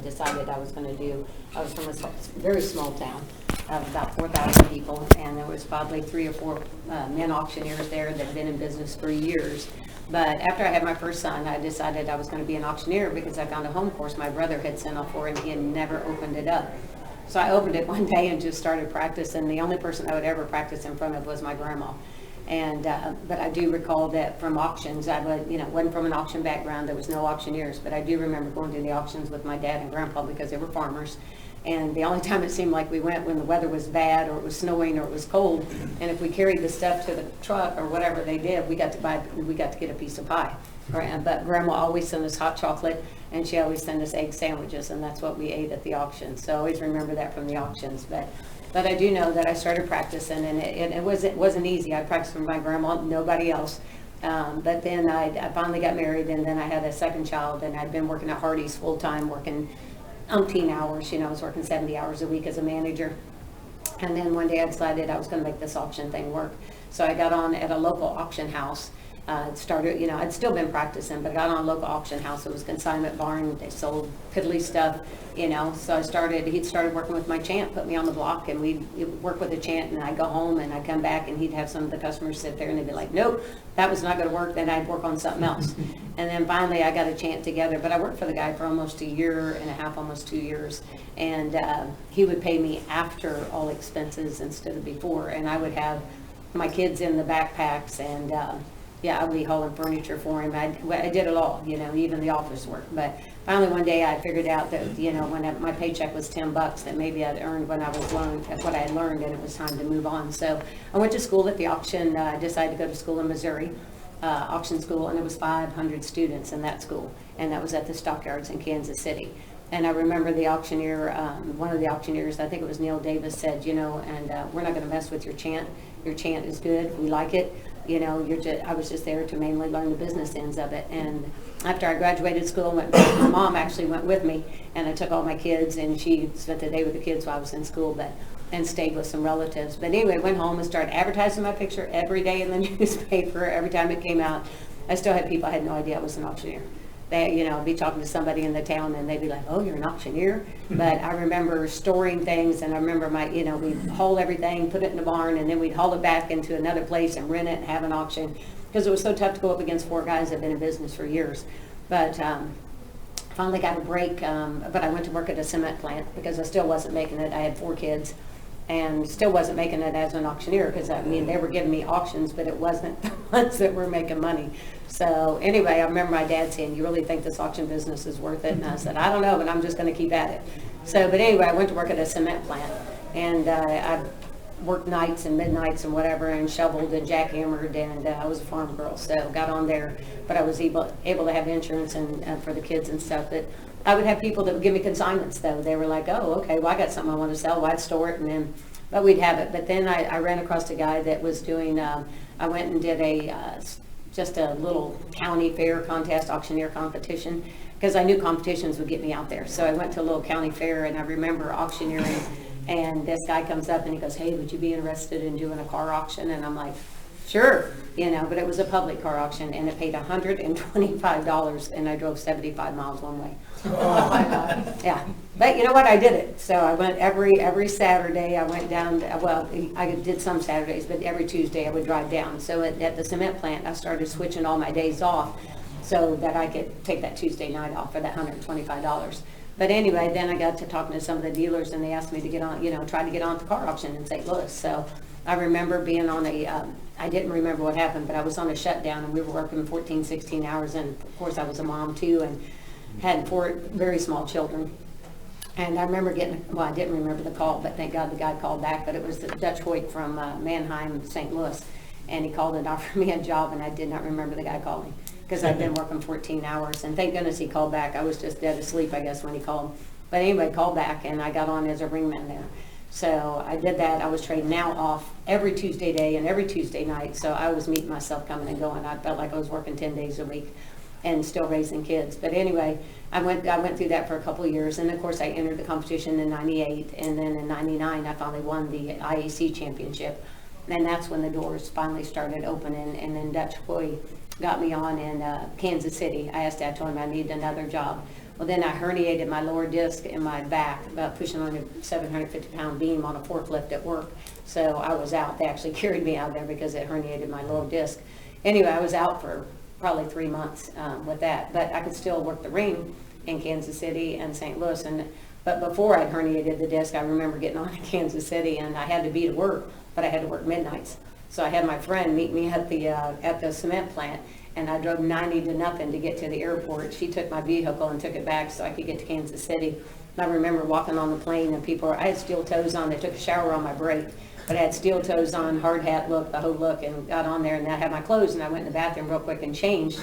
decided I was going to do. I was from a very small town of about 4,000 people, and there was probably 3 or 4 men auctioneers there that had been in business for years. But after I had my first son, I decided I was going to be an auctioneer because I found a home course my brother had sent off for, and he had never opened it up. So I opened it one day and just started practicing. The only person I would ever practice in front of was my grandma. And but I do recall that from auctions, I wasn't from an auction background. There was no auctioneers, but I do remember going to the auctions with my dad and grandpa because they were farmers. And the only time it seemed like we went when the weather was bad or it was snowing or it was cold. And if we carried the stuff to the truck or whatever they did, we got to get a piece of pie. Right? But Grandma always sent us hot chocolate, and she always sent us egg sandwiches, and that's what we ate at the auction. So I always remember that from the auctions. But I do know that I started practicing, and it wasn't easy. I practiced with my grandma, nobody else. But then I finally got married, and then I had a second child, and I'd been working at Hardee's full time, working umpteen hours. I was working 70 hours a week as a manager. And then one day I decided I was going to make this auction thing work. So I got on at a local auction house. I'd still been practicing, but I got on a local auction house. It was consignment barn. They sold piddly stuff, So he'd started working with my chant, put me on the block, and we'd work with the chant, and I'd go home, and I'd come back, and he'd have some of the customers sit there, and they'd be like, nope, that was not going to work. Then I'd work on something else. And then finally I got a chant together, but I worked for the guy for almost a year and a half, almost 2 years. And he would pay me after all expenses instead of before. And I would have my kids in the backpacks, and I would be hauling furniture for him. I did it all, even the office work. But finally one day I figured out that, when my paycheck was $10, that maybe I'd earned when I was learned what I had learned, and it was time to move on. So I went to school at the auction. I decided to go to school in Missouri, auction school, and it was 500 students in that school. And that was at the stockyards in Kansas City. And I remember the auctioneer, one of the auctioneers, I think it was Neil Davis, said, we're not going to mess with your chant. Your chant is good. We like it. I was just there to mainly learn the business ends of it. And after I graduated school, my mom actually went with me, and I took all my kids, and she spent the day with the kids while I was in school, and stayed with some relatives. But anyway, went home and started advertising my picture every day in the newspaper. Every time it came out, I still had people I had no idea I was an auctioneer. I'd be talking to somebody in the town, and they'd be like, oh, you're an auctioneer? But I remember storing things, and I remember we'd haul everything, put it in the barn, and then we'd haul it back into another place and rent it and have an auction, because it was so tough to go up against 4 guys that had been in business for years. But finally got a break, but I went to work at a cement plant because I still wasn't making it. I had 4 kids. And still wasn't making it as an auctioneer, because they were giving me auctions, but it wasn't the ones that were making money. So anyway, I remember my dad saying, you really think this auction business is worth it? And I said, I don't know, but I'm just going to keep at it. But anyway, I went to work at a cement plant, and I worked nights and midnights and whatever, and shoveled and jackhammered, and I was a farm girl, so got on there. But I was able to have insurance and for the kids and stuff. But I would have people that would give me consignments, though. They were like, oh, okay, well, I got something I want to sell. Well, I'd store it, but we'd have it. But then I ran across a guy that was doing, I went and did just a little county fair contest, auctioneer competition, because I knew competitions would get me out there. So I went to a little county fair, and I remember auctioneering, and this guy comes up and he goes, hey, would you be interested in doing a car auction? And I'm like, sure, but it was a public car auction, and it paid $125, and I drove 75 miles one way. Oh my God. Yeah, but you know what, I did it. So I went every Saturday. I went down, I did some Saturdays, but every Tuesday I would drive down. So at the cement plant, I started switching all my days off so that I could take that Tuesday night off for that $125. But anyway, then I got to talking to some of the dealers, and they asked me to get on, try to get on the car auction in St. Louis. So I remember being on I didn't remember what happened, but I was on a shutdown, and we were working 14, 16 hours. And of course I was a mom too, and had 4 very small children. And I remember I didn't remember the call, but thank God the guy called back. But it was the Dutch Hoyt from Mannheim, St. Louis. And he called and offered me a job, and I did not remember the guy calling, because I'd been working 14 hours. And thank goodness he called back. I was just dead asleep, I guess, when he called. But anyway, called back, and I got on as a ringman there. So I did that. I was trading now off every Tuesday day and every Tuesday night. So I was meeting myself coming and going. I felt like I was working 10 days a week and still raising kids. But anyway, I went through that for a couple of years. And of course I entered the competition in 98. And then in 99, I finally won the IAC championship. And that's when the doors finally started opening. And then Dutch Hoy got me on in Kansas City. I told him I needed another job. Well, then I herniated my lower disc in my back, about pushing on a 750-pound beam on a forklift at work. So I was out. They actually carried me out there because it herniated my lower disc. Anyway, I was out for probably 3 months with that, but I could still work the ring in Kansas City and St. Louis. But before I'd herniated the disc, I remember getting on in Kansas City, and I had to be to work, but I had to work midnights. So I had my friend meet me at the cement plant, and I drove 90 to nothing to get to the airport. She took my vehicle and took it back so I could get to Kansas City. And I remember walking on the plane, and I had steel toes on. They took a shower on my break, but I had steel toes on, hard hat look, the whole look, and got on there, and I had my clothes, and I went in the bathroom real quick and changed,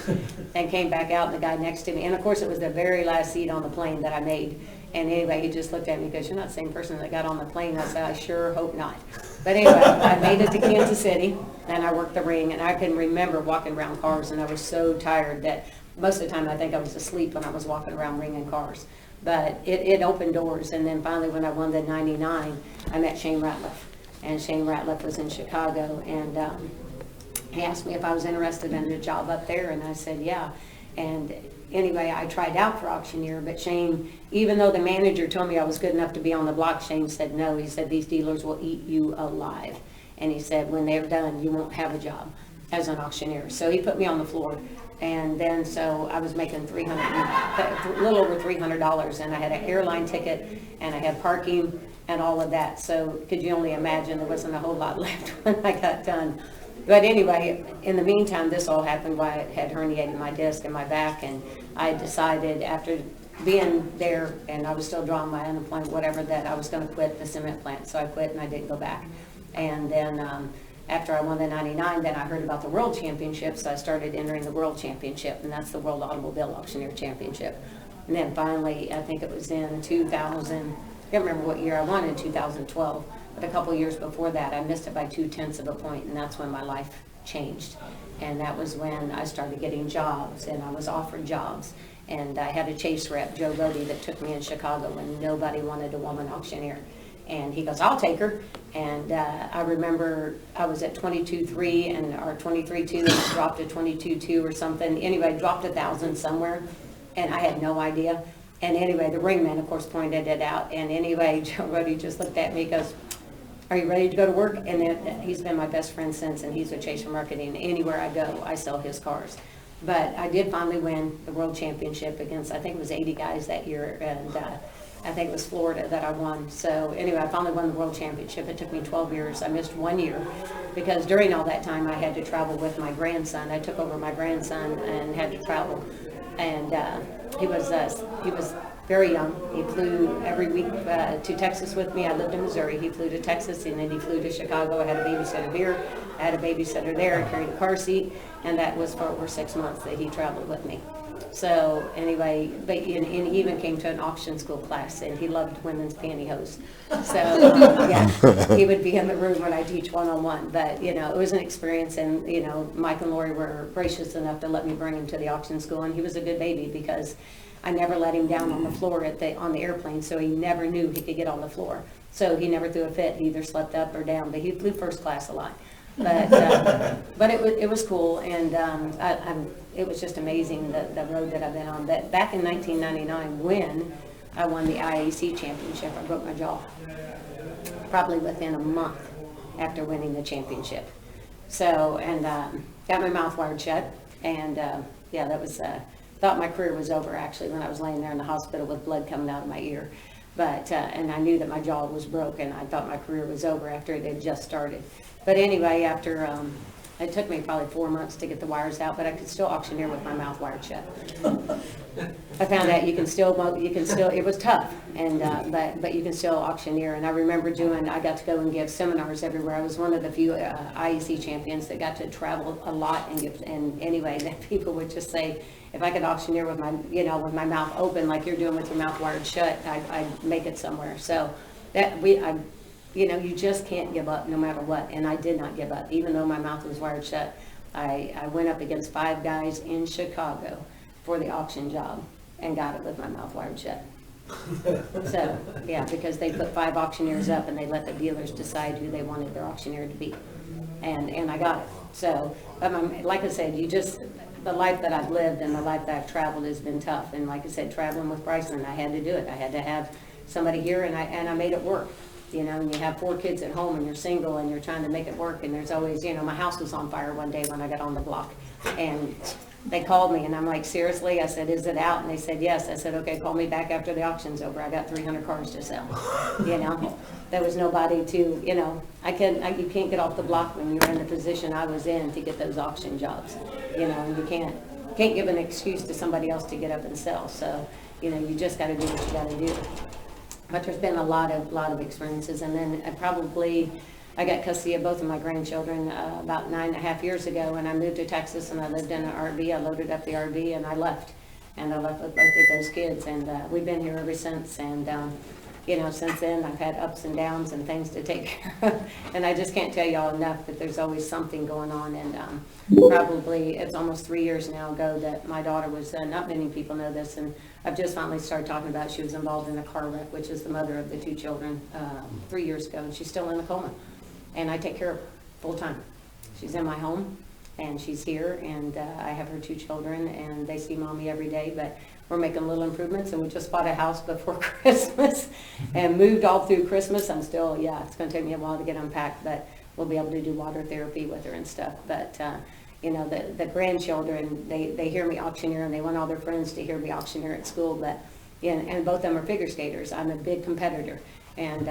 and came back out, and the guy next to me, and of course it was the very last seat on the plane that I made. And anyway, he just looked at me and goes, "You're not the same person that got on the plane." I said, "I sure hope not." But anyway, I made it to Kansas City, and I worked the ring, and I can remember walking around cars, and I was so tired that most of the time I think I was asleep when I was walking around ringing cars. But it opened doors, and then finally when I won the 99, I met Shane Ratliff, and Shane Ratliff was in Chicago, and he asked me if I was interested in a job up there, and I said, yeah. And anyway, I tried out for auctioneer, but Shane, even though the manager told me I was good enough to be on the block, Shane said no. He said, "These dealers will eat you alive." And he said, "When they're done, you won't have a job as an auctioneer." So he put me on the floor. And then so I was making a little over $300, and I had an airline ticket, and I had parking and all of that. So could you only imagine there wasn't a whole lot left when I got done. But anyway, in the meantime, this all happened while I had herniated my disc in my back, and I decided after being there, and I was still drawing my unemployment, whatever, that I was going to quit the cement plant. So I quit, and I didn't go back. And then after I won the 99, then I heard about the World Championship, so I started entering the World Championship, and that's the World Automobile Auctioneer Championship. And then finally, I think it was in 2000, I can't remember what year I won in 2012. But a couple years before that, I missed it by 0.2 of a point, and that's when my life changed. And that was when I started getting jobs, and I was offered jobs. And I had a chase rep, Joe Bodie, that took me in Chicago when nobody wanted a woman auctioneer. And he goes, "I'll take her." And I remember I was at 22.3 and or 23.2, and it dropped to 22.2 or something. Anyway, dropped 1,000 somewhere, and I had no idea. And anyway, the ringman, of course, pointed it out. And anyway, Joe Bodie just looked at me and goes, "Are you ready to go to work?" And then he's been my best friend since, and he's with Chaser Marketing. Anywhere I go, I sell his cars. But I did finally win the World Championship against, I think it was 80 guys that year, and I think it was Florida that I won. So anyway, I finally won the World Championship. It took me 12 years. I missed 1 year because during all that time I had to travel with my grandson. I took over my grandson and had to travel. And he was very young. He flew every week to Texas with me. I lived in Missouri. He flew to Texas, and then he flew to Chicago. I had a babysitter here. I had a babysitter there. I carried a car seat, and that was for over 6 months that he traveled with me. So anyway, and he even came to an auction school class, and he loved women's pantyhose. So yeah, he would be in the room when I teach one-on-one. But it was an experience, and Mike and Lori were gracious enough to let me bring him to the auction school, and he was a good baby because I never let him down on the floor on the airplane, so he never knew he could get on the floor. So he never threw a fit. He either slept up or down, but he flew first class a lot. But it was cool, and it was just amazing the road that I've been on. But back in 1999, when I won the IAC championship, I broke my jaw, probably within a month after winning the championship. So, and got my mouth wired shut, and yeah, that was, thought my career was over actually when I was laying there in the hospital with blood coming out of my ear. But, and I knew that my jaw was broken. I thought my career was over after it had just started. But anyway, after, it took me probably 4 months to get the wires out, but I could still auctioneer with my mouth wired shut. I found out you can still, it was tough, and, but you can still auctioneer. And I remember I got to go and give seminars everywhere. I was one of the few IEC champions that got to travel a lot and give, and anyway, that people would just say, if I could auctioneer with my, with my mouth open like you're doing with your mouth wired shut, I'd make it somewhere. So that you just can't give up no matter what. And I did not give up, even though my mouth was wired shut. I went up against 5 guys in Chicago for the auction job and got it with my mouth wired shut. So, yeah, because they put 5 auctioneers up and they let the dealers decide who they wanted their auctioneer to be. And I got it. So, like I said, the life that I've lived and the life that I've traveled has been tough. And like I said, traveling with Bryson, I had to do it. I had to have somebody here, and I made it work. You know, and you have 4 kids at home and you're single and you're trying to make it work. And there's always, you know, my house was on fire one day when I got on the block. And they called me and I'm like, seriously? I said, is it out? And they said, yes. I said, okay, call me back after the auction's over. I got 300 cars to sell. You know, there was nobody to, you know, you can't get off the block when you're in the position I was in to get those auction jobs. You know, and you can't give an excuse to somebody else to get up and sell. So, you know, you just got to do what you got to do. But there's been a lot of experiences. And then I got custody of both of my grandchildren about 9.5 years ago, and I moved to Texas and I lived in an RV. I loaded up the RV and I left. And I left with both of those kids, and we've been here ever since. And you know, since then I've had ups and downs and things to take care of. And I just can't tell y'all enough that there's always something going on. And probably it's almost 3 years now ago that my daughter was, not many people know this, and I've just finally started talking about, she was involved in a car wreck, which is the mother of the 2 children, 3 years ago, and she's still in a coma. And I take care of her full time. She's in my home, and she's here, and I have her 2 children, and they see mommy every day, but we're making little improvements, and we just bought a house before Christmas and moved all through Christmas. I'm still, it's going to take me a while to get unpacked, but we'll be able to do water therapy with her and stuff. But you know, the grandchildren, they hear me auctioneer, and they want all their friends to hear me auctioneer at school. But and both of them are figure skaters. I'm a big competitor, and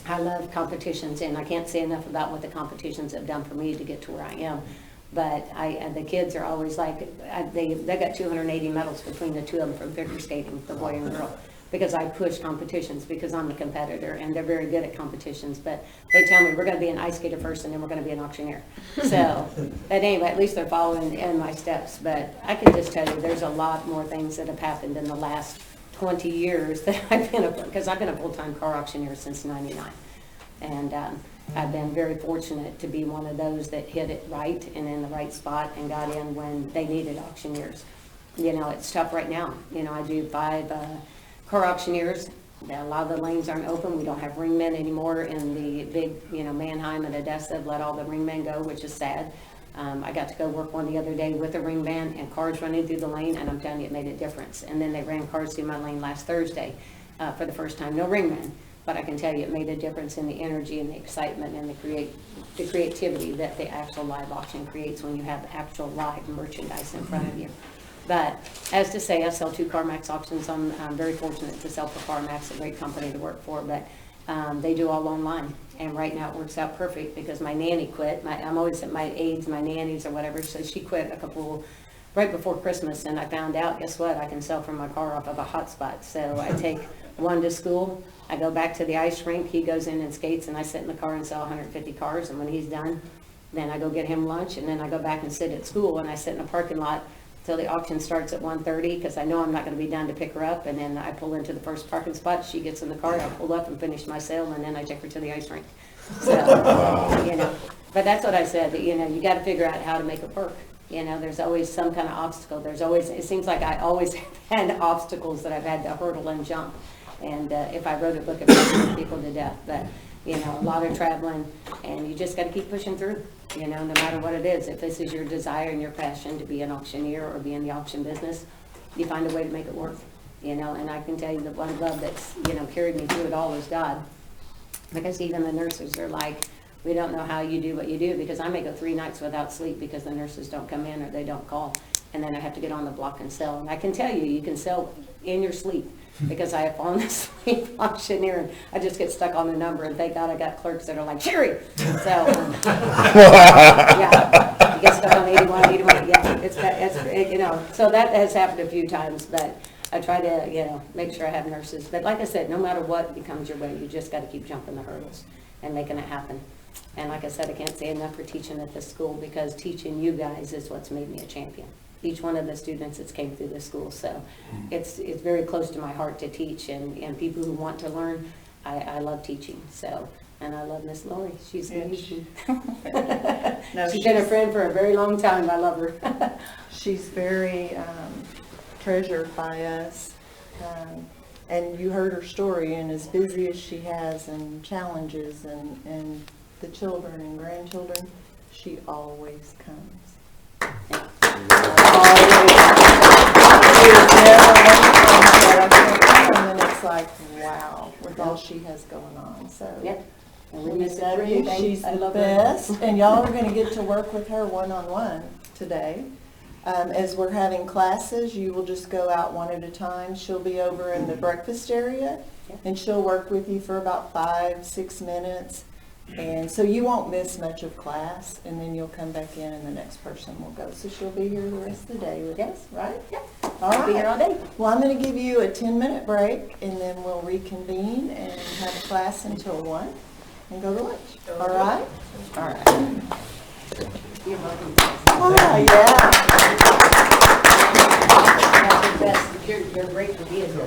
I love competitions, and I can't say enough about what the competitions have done for me to get to where I am. But the kids are always like, they got 280 medals between the 2 of them from figure skating, the boy and girl, because I push competitions, because I'm a competitor, and they're very good at competitions. But they tell me, we're going to be an ice skater first, and then we're going to be an auctioneer. So, but anyway, at least they're following in my steps. But I can just tell you, there's a lot more things that have happened in the last 20 years that I've been because I've been a full-time car auctioneer since '99. And I've been very fortunate to be one of those that hit it right and in the right spot and got in when they needed auctioneers. You know, it's tough right now. You know, I do 5 car auctioneers. A lot of the lanes aren't open. We don't have ringmen anymore in the big, you know, Manheim and Odessa have let all the ringmen go, which is sad. I got to go work one the other day with a ringman and cars running through the lane, and I'm telling you, it made a difference. And then they ran cars through my lane last Thursday for the first time. No ringmen. But I can tell you, it made a difference in the energy and the excitement and the creativity that the actual live auction creates when you have actual live merchandise in front of you. But as to say, I sell 2 CarMax auctions. I'm very fortunate to sell for CarMax, a great company to work for. But they do all online, and right now it works out perfect because my nanny quit. I'm always at my aides, my nannies or whatever. So she quit right before Christmas, and I found out, guess what? I can sell from my car off of a hotspot. So I take one to school. I go back to the ice rink, he goes in and skates, and I sit in the car and sell 150 cars, and when he's done, then I go get him lunch, and then I go back and sit at school, and I sit in a parking lot till the auction starts at 1:30, because I know I'm not going to be done to pick her up, and then I pull into the first parking spot, she gets in the car, I pull up and finish my sale, and then I take her to the ice rink. So, you know, but that's what I said, you know, you got to figure out how to make it work. You know, there's always some kind of obstacle. It seems like I always had obstacles that I've had to hurdle and jump. And if I wrote a book, it would scare people to death. But, you know, a lot of traveling, and you just got to keep pushing through, you know, no matter what it is. If this is your desire and your passion to be an auctioneer or be in the auction business, you find a way to make it work, you know. And I can tell you the one love that's, you know, carried me through it all is God. Because even the nurses are like, we don't know how you do what you do, because I may go 3 nights without sleep because the nurses don't come in or they don't call. And then I have to get on the block and sell. And I can tell you, you can sell in your sleep. Because I have fallen asleep auctioneer, and I just get stuck on the number, and thank God I got clerks that are like, Sherry! So, yeah, you get stuck on 81, yeah, you know, so that has happened a few times, but I try to, you know, make sure I have nurses. But like I said, no matter what becomes your way, you just got to keep jumping the hurdles and making it happen. And like I said, I can't say enough for teaching at this school, because teaching you guys is what's made me a champion. Each one of the students that's came through this school. So it's very close to my heart to teach, and people who want to learn, I love teaching. So, and I love Miss Lori. She's amazing. She's been a friend for a very long time. I love her. She's very treasured by us. And you heard her story, and as busy as she has and challenges and the children and grandchildren, she always comes. Yeah. And then it's like, wow, with all she has going on, so. Yep. And we We miss love her you. today. She's I the love her. best, and y'all are gonna get to work with her one-on-one today. As we're having classes, you will just go out one at a time. She'll be over in the breakfast area, and she'll work with you for about 5-6 minutes. And so you won't miss much of class, and then you'll come back in and the next person will go. So she'll be here the rest of the day with us, right? Yep. All I'll be here all right. day. Well, I'm gonna give you a 10-minute break, and then we'll reconvene and have a class until 1 and go to lunch. All right? All right. You're welcome. Oh, yeah. You're the best. You're great for being here.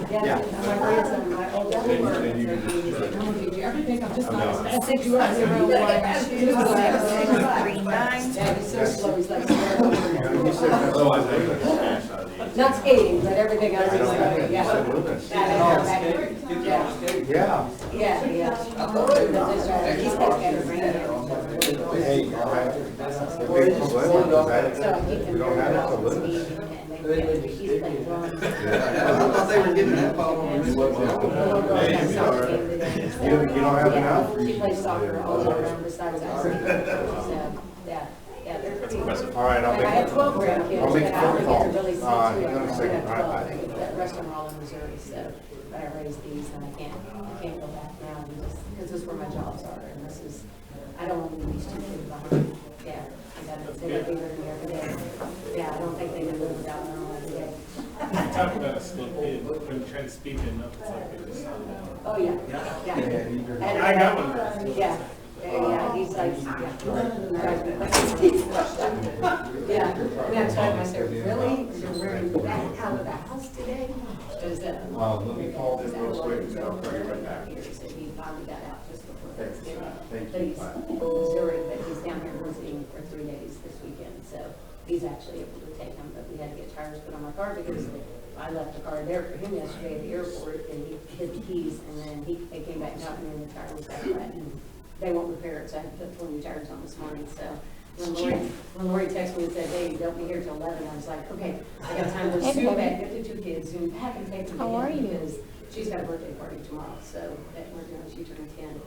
Yeah. My grandson, my oldest, did you ever think I'm just not as fast as you are? 01639. Yeah, he's so slow, he's like. Not skating, but everything else is slow, yeah. Yeah. Yeah, yeah. He's got better brain. Hey, all right. We don't have it to lose. He's like, well. I thought they were giving that ball. You don't have enough? She plays soccer all year round besides ice skating. So, yeah, they're pretty. All right, I'll I make. have 12 grandkids, I'll but make I a only phone get to really see call. 2 Hang on a of them. second. I have All right, 12. The rest of them are all in Missouri, so, but I raised these and I can't go back now and just, because this is where my jobs are and this is, I don't want to leave these 2 kids behind. Yeah, they gotta be with me every day. Yeah, I don't think they can live without them every day. Talk about a slow kid, when you try to speak them up, it's like they just slow down. Oh, yeah, yeah. I got one. Yeah, yeah, he's like, yeah. Drives me crazy. Yeah, and I told myself, really, you're wearing that out of the house today? Because, Let me call this real quick, and I'll call you right back. He finally got out just before Thanksgiving. Thank But you. he's in Missouri, but he's down here visiting for 3 days this weekend, so he's actually able to take him, but we had to get tires put on my car because I left the car there for him yesterday at the airport, and he hid the keys, and then they came back out, and then the tire was back flat, and they won't repair it, so I had to put 4 new tires on this morning, so when Lori texted me and said, hey, don't be here till 11, I was like, okay, I got time to zoom back, get the 2 kids, zoom back and take them to him, because she's got a birthday party tomorrow, so that we're doing, she turned 10,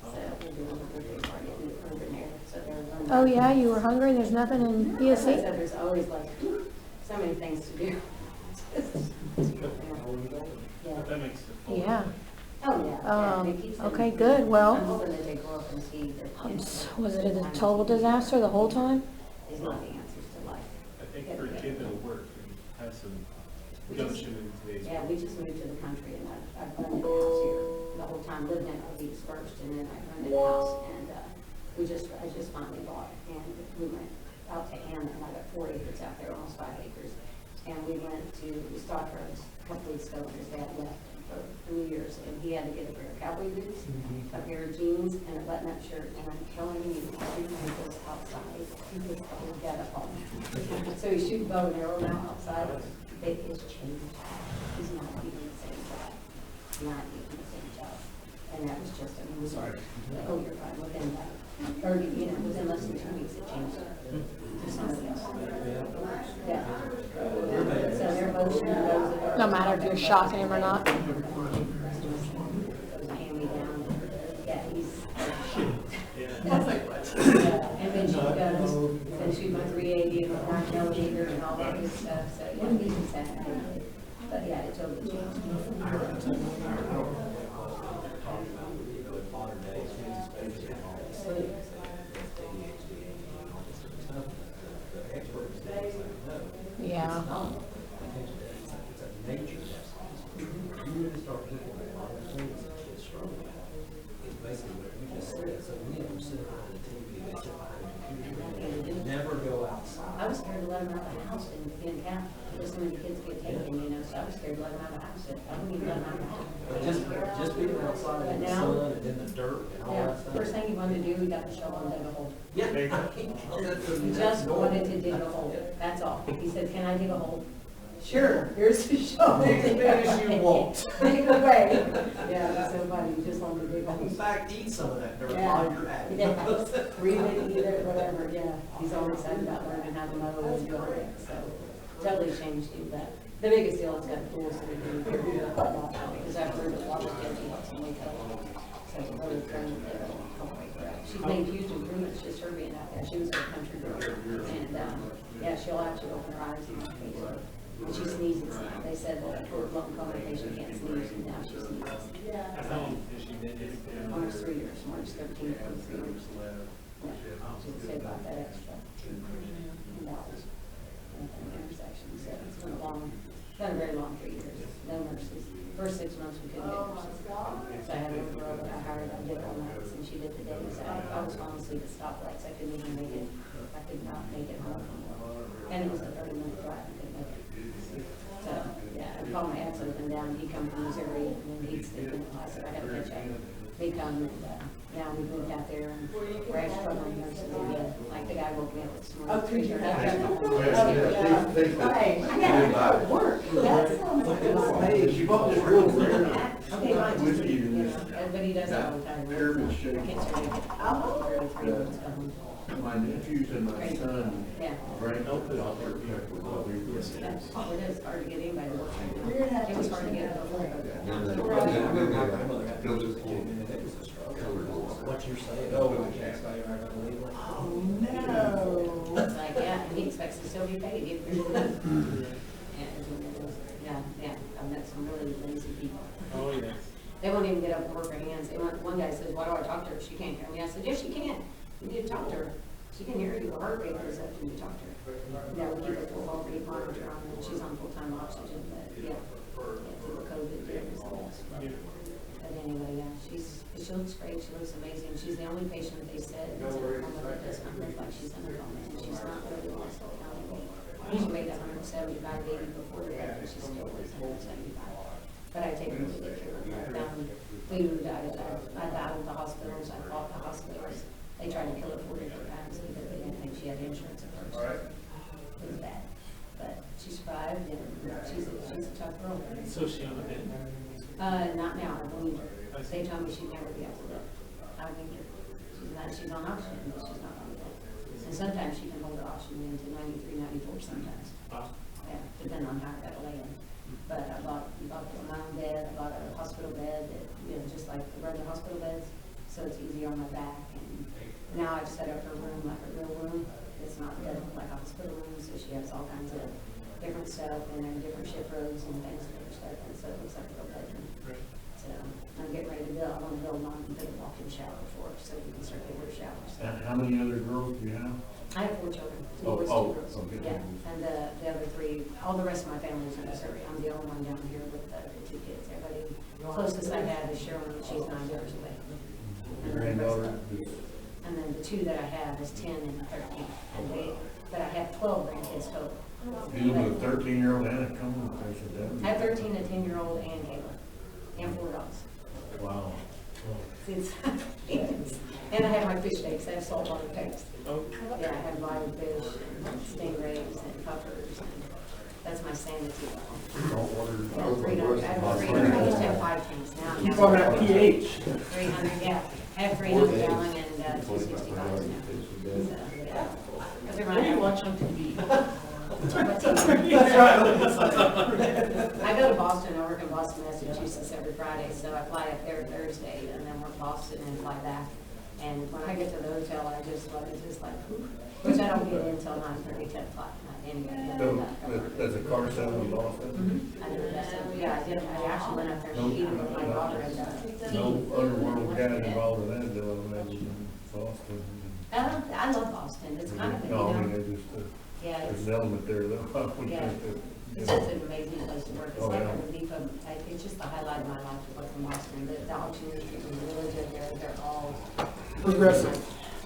so we're doing a birthday party in Urban Air, so they're going. Oh, yeah, you were hungry, there's nothing in I ESC? said, there's always like, so many things to do. Yeah. That makes it full. Yeah. Oh, yeah. And it keeps them- Okay, good, I'm well, hoping that they grow up and see that. was it a total disaster the whole time? Is not the answers to life. I think for a kid that'll work and have some gumption in today's. Yeah, we just moved to the country and I've rented a house here the whole time, lived in Obies first and then I rented a house and, I just finally bought it and we went out to Ann and I got 4 acres out there, almost 5 acres. And we went to Stockroads a couple weeks ago when his dad left for New Year's and he had to get a pair of cowboy boots, a pair of jeans and a button-up shirt and I'm telling you, every night he goes outside, he puts the whole get up on. So he's shooting bow and arrow now outside, it has changed. He's not even the same job, not even the same job. And that was just, I mean, we started, oh, you're fine, within that, or, within less than 2 weeks, it changed to somebody else. Yeah. So they're both, No matter if you're shocking him or not. hand me down, yeah, he's. Yeah, and then she goes, then she went 380 and 9mm and all that good stuff, so, yeah, he's just happy. But yeah, it totally changed. Yeah. Never go outside. I was scared to let him out of the house in town, because some of the kids get taken, so I was scared to let him out of the house, I wouldn't even let him out of the house. But just being outside in the Now- sun and in the dirt and all Yeah, that stuff. first thing he wanted to do, he got the shovel and dug a hole. Yeah. He just wanted to dig a hole, that's all. He said, can I dig a hole? Sure, here's the show. Big as big as you want. Take it away. Yeah, that's so funny, you just want to dig In on. fact, eat some of that dirt Yeah. while you're at it. Yeah, read it, eat it, whatever, yeah. He's always excited about learning how to mow and do it, so totally changed him, but the biggest deal is got tools that we do here, because I've heard a lot of Jesse helps him wake up. So it's really trying to help wake her up. She's made huge improvements, just her being out there. She was a country girl, and, yeah, she'll actually open her eyes and her face. And she sneezes now. They said that her lung complication can't sneeze, and now she sneezes. How long has she been here? Almost 3 years, March 13th, 3 years. Yeah, she's saved about that extra $2 in the intersection, so it's been a very long 3 years. No nurses. First 6 months we couldn't get nurses. So I had a little girl that I hired on different nights, and she did the days. I was falling asleep at stoplights. I couldn't even make it. I could not make it home. And it was a 30-minute drive. I couldn't make it. So, yeah, I called my ex-husband down. He'd come from Missouri, and then he'd stay in the class. I had to catch up. They come, and now we moved out there, and we're actually struggling nurses again. Like the guy woke me up this morning. I got to work. That sounds like Hey, she bought this real rare okay, fine. whiskey in You this. know, but he does it all the time. Pyramid I shape. can't say it. Barely 3 months ago. My nephews and my son Yeah. drank Dr. Pepper while we were. That's all it is, hard to get anybody to work right now. It was hard to get it before. What you're saying, oh, I can't say it, I gotta believe it. Oh, no. It's like, yeah, and he expects to still be paid. Yeah, I've met some really lazy people. Oh, yes. They won't even get up and work their hands. They want, one guy says, why do I talk to her? She can't hear me. I said, yes, she can. You need to talk to her. She can hear you. Her heart rate goes up when you talk to her. Yeah, we keep a full heart rate monitor on her. She's on full-time oxygen, but yeah. Through the COVID years and all. But anyway, yeah, she looks great. She looks amazing. She's the only patient they said that's in a coma that does not look like she's in a coma. And she's not really lost all count of weight. She weighed 175, 80 before the death, and she still weighs 175. But I take really good care of her. I found food. I battled the hospitals. I fought the hospitals. They tried to kill her 4 different times because they didn't think she had insurance at first. It was bad. But she survived, and she's a tough girl. So she on a bed? Not now, I believe her. They told me she'd never be able to live. I think she's on oxygen, but she's not on the bed. And sometimes she can hold the oxygen into 93, 94 sometimes. Wow. Yeah, depending on how I got to lay in. But I bought my own bed, I bought a hospital bed that, just like the regular hospital beds, so it's easier on my back. And now I've set up her room like a real room. It's not like a hospital room, so she has all kinds of different stuff and then different shift robes and things for her stuff, and so it looks like a real bedroom. So I'm getting ready to build. I want to build one and put a walk-in shower for her, so we can start getting her showers. How many other girls do you have? I have 4 children. Two boys, 2 girls. Okay. Yeah, and the other 3, all the rest of my family is in Missouri. I'm the only one down here with the 2 kids. Everybody, closest I have is Sherwin, and she's 9 years away. Your granddaughter? And then the 2 that I have is 10 and 13. But I have 12 grandkids total. You live with a 13-year-old and a coming patient. I have 13, a 10-year-old, and Kayla, and 4 dogs. Wow. And I have my fish tanks. I have saltwater tanks. Oh, Yeah, I have live fish and stingrays and puffers, and that's my sanity level. Saltwater. I have 300, I have 300, I used to have 5 tanks now. Keep on that pH. 300, yeah, I have 300 gallon and 265 now. So, yeah. Because they're What do you running. watch on TV? That's right. I go to Boston, I work in Boston, Massachusetts every Friday, so I fly up there Thursday and then work Boston and fly back. And when I get to the hotel, I just love it, just like, whew, which I don't get in until 9:30, 10 o'clock at night anyway. So, that's a car sale in Boston? I know that's, yeah, I did, I actually went up there and competed with my daughter and, No underworld guys involved in that, though, I imagine, in Boston. I love Boston, it's kind of, No, I mean, they just, yeah, there's it's, an element there, though. Yeah. it's just an amazing place to work. It's Oh, like yeah. a relief of, it's just the highlight of my life to work in Boston. The auctioneers, people, the religion, they're all Progressive.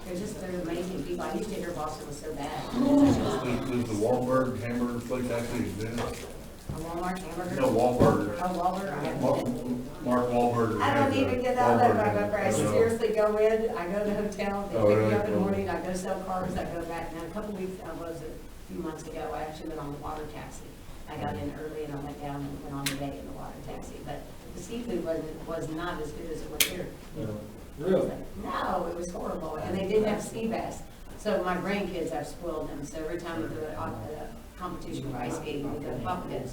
They're amazing people. I used to hear Boston was so bad. Does the Wahlberg hamburger place actually exist? A Walmart hamburger. No, Wahlburgers. A Wahlberg, I haven't. Mark Wahlberg. I don't even get out of that right I seriously go in, I go to the hotel, they Oh, pick me really? up in the morning, I go sell cars, I go back. Now, a couple weeks, a few months ago, I actually went on the water taxi. I got in early and I went down and went on the day in the water taxi, but the seafood was not as good as it was here. Really? No, it was horrible, and they didn't have sea bass. So my grandkids, I've spoiled them, so every time we do a competition for ice skating, we go to Papados.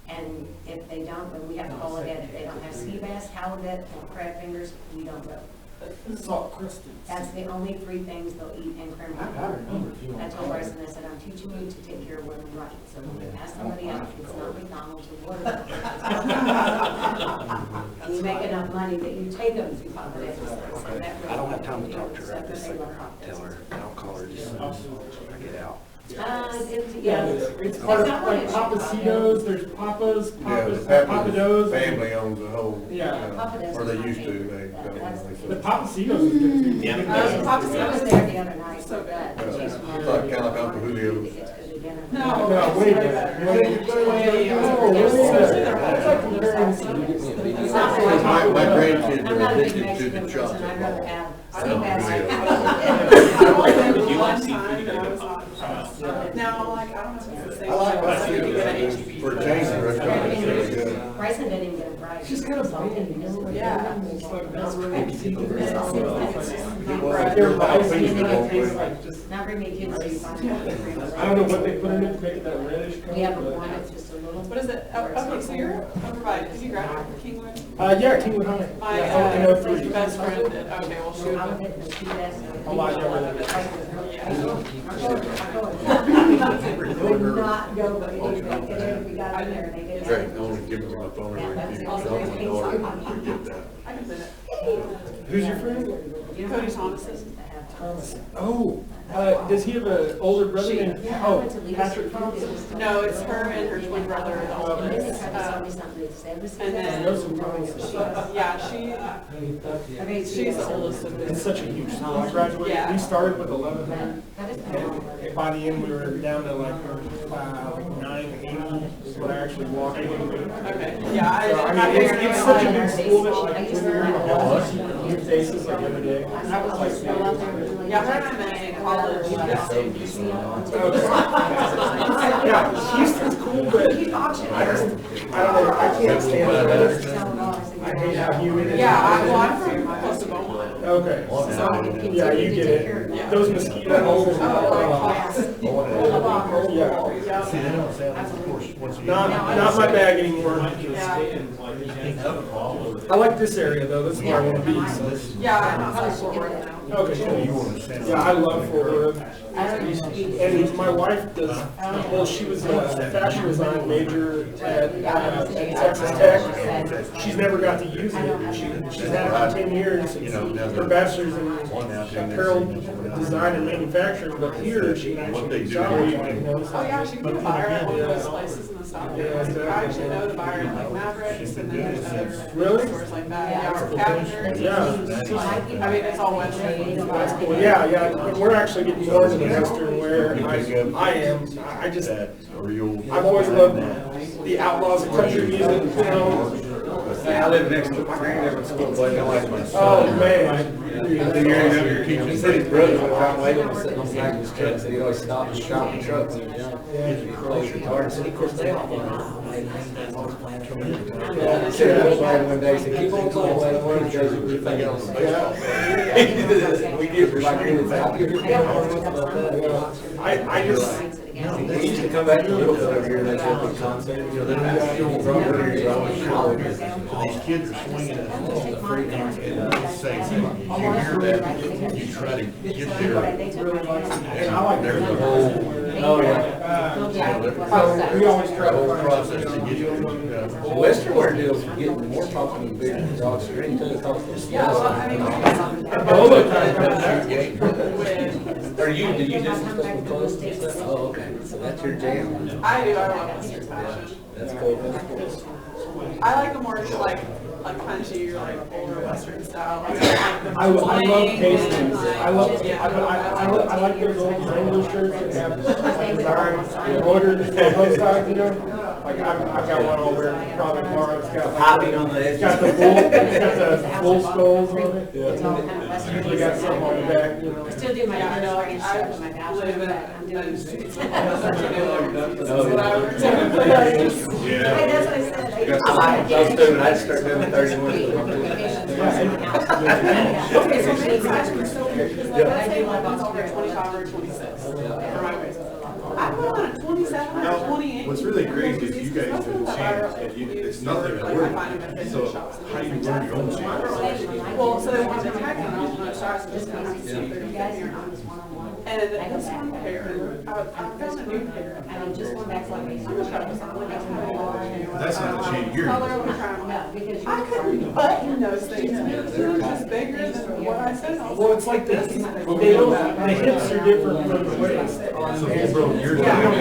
And if they don't, then we have to call ahead. If they don't have sea bass, halibut, and crab fingers, we don't go. Salt crusted. That's the only three things they'll eat and creme I remember if you I want. told Bryson, I said, I'm teaching you to take care of women right. So when you ask somebody else, it's not McDonald's or whatever. And you make enough money that you take them to Papados. I don't have time to talk to her. I just like tell her, I'll call her just when I get out. Yeah. It's part of like Papacitos, there's Papas, Yeah, the Papados. family owns the whole. Yeah. Papados Or they is used my to, favorite. The Papacitos is good too. Yeah. I was there the other night. So bad. It's like kind of like Uncle Julio's. No. No, way better. Way My grandkids I'm are not a big addicted to Mexican the person, I'd rather chocolate. have Uncle sea bass. If you like seafood, you gotta go. No, like, I don't know if it's the same. I like my thing. You get an food HEB. for a change restaurant, it's really good. Bryson didn't even get a fry. She's kind of salty, you know? Yeah. It's like not really seafood. Right. Their rice tastes like just, Now bring me kids to find out. I don't know what they put in it to make it that reddish color. We have but- one, it's just a little. What is it? Oh, okay, so you're over by, did you graduate from Kingwood? Yeah, Kingwood High. My Yeah, I know three. best friend did, okay, well, she I was. would get the sea bass. A lot younger than me. Would not go, but we got in there and they did. Right, I want to give them my phone Yeah, number. that was You the can only tell thing. them in order to get that. I can send it. Who's your friend? Cody Thomason. Thomas. Oh, does he have an older brother named, oh, Patrick Thompson? No, it's her and her twin brother, the And then they oldest. tried to sell me something that said the sea And I bass. then- know some Thomas. Yeah, I mean, she's the oldest of It's this. such a huge school. I graduated, Yeah. we started with 1,100. That is kind of long. And by the end, we were down to like 980 is what I actually walked in. Okay, yeah, So, I mean, it's such a big school that like when you're in the halls, new faces like every day. I was like, still out there. really- yeah, her and I met in college. Yeah, Houston's cool, but I don't know, I can't stand the weather. I hate how humid it is. Yeah, well, I'm from close to Beaumont. Okay, So, yeah, you get it. Those mosquitoes. Yeah, See, they don't sound, of course, once you. not my bag anymore. Yeah, I like this area though, this is where I want to be, so. yeah, I'm not so Fort Worth now. Okay, You cool. want to stand. Yeah, I love Fort Worth. I don't know. And my wife does, well, she was a fashion design major at Texas Tech, and she's never got to use it. She's had it for 10 years, her bachelor's in apparel design and manufacturing, but here she can actually do job, you know, Oh, so. yeah, she can be a buyer at one of those places in the South. Yeah, exactly. I actually know the buyer at like Mavericks and then there's other Really? stores like that. Yeah, or Cavenders. Yeah. I mean, it's all Western. That's cool. Yeah, but we're actually getting more into the Western where I am. I just, Or you'll. I've always loved the outlaws of country music, you know. I live next to my granddad went to school, but I don't like my Oh, son. man. He said his brother was out waiting. Sitting on the back of his truck, so he'd always stop and shop the trucks when he was young. Close your guards, and of course they all went, oh, man, I always playing a tremendous guitar. Yeah, he said, I was playing one day, he said, keep on playing, man, one of the days we'll be thinking on the baseball. We give, like, I'll give your about that. I just, We used to come back to Littlefield every year, that's a big concert. You know, they're still properties, I was sure. These kids are swinging at the free and say, you hear that, you try to get there. and I like There's the their whole, Oh, yeah. we always try the whole to. process to get you. Well, Western wear deals are getting more popular than big dog street, too. Yeah, well, I mean, Bolo time comes back. with, Or you, do you do some stuff with clothes and stuff? Oh, okay, so that's your jam. I do, I love Western fashion. That's cool, that's cool. I like a more like punchy or like older Western style. Like, I love Casey's. I love, Yeah. I like those old Wrangler shirts that have design embroidered on both sides, you know? Like I've got one I'll wear probably tomorrow. It's got like, Hopping on the edge. it's got the bull skulls on it. It's all kind of Western usually got something on the back, you know. Still do my Yeah, I know, daughter's I stuff in my bathroom, live in but I'm doing. United States. That's what I would say. Yeah. Hey, that's what I said. You got I was doing, I'd start doing 31. Okay, so maybe guys are still here, because like, let's say like it's over 25 or 26 for my waist. I put on a 27 or 28. What's really crazy is you guys do the chance, and it's nothing that we're, so how do you learn your own chance? Well, so they want to tag me, and I don't know, so I was just gonna see if they're getting or not. And this one pair, I found a new pair, and I'm just going back to like, I'm gonna try to put something like That's not the change you're using. I couldn't button those things, they were just bigger than what I said. Well, it's like this, the hips are different from the waist. So you broke your down.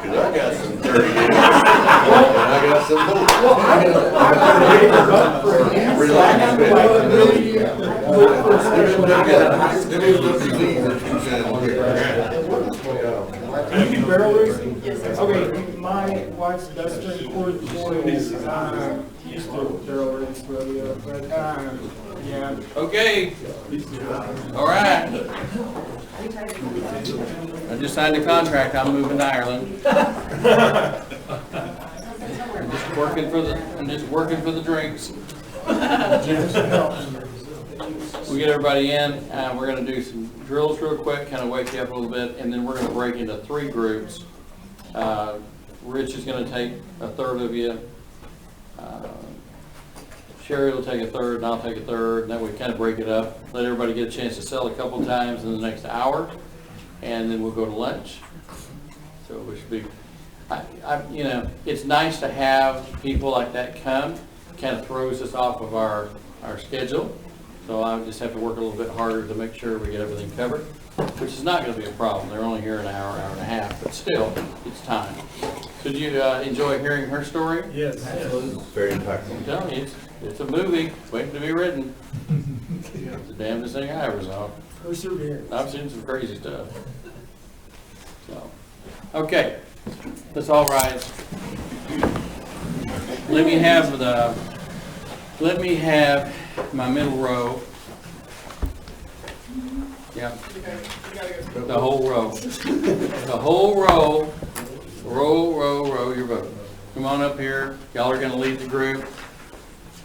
Cause I got some 30 and I got some more. Relax, You can barrel race? Okay, my wife's best friend Corey Boyle used to barrel race rodeo, but yeah. Okay. All right. I just signed a contract. I'm moving to Ireland. I'm just working for the drinks. We get everybody in. We're going to do some drills real quick, kind of wake you up a little bit, and then we're going to break into 3 groups. Rich is going to take a third of you. Sherry will take a third, and I'll take a third, and then we kind of break it up. Let everybody get a chance to sell a couple times in the next hour, and then we'll go to lunch. So we should be, you know, it's nice to have people like that come. Kind of throws us off of our schedule. So I just have to work a little bit harder to make sure we get everything covered, which is not going to be a problem. They're only here an hour, hour and a half, but still, it's time. Did you enjoy hearing her story? Yes. Very impactful. I'm telling you, it's a movie waiting to be written. It's the damnedest thing I ever saw. Perseverance. I've seen some crazy stuff. So, okay, let's all rise. Let me have my middle row. Yeah. The whole row. The whole row. Row your boat. Come on up here. Y'all are going to lead the group.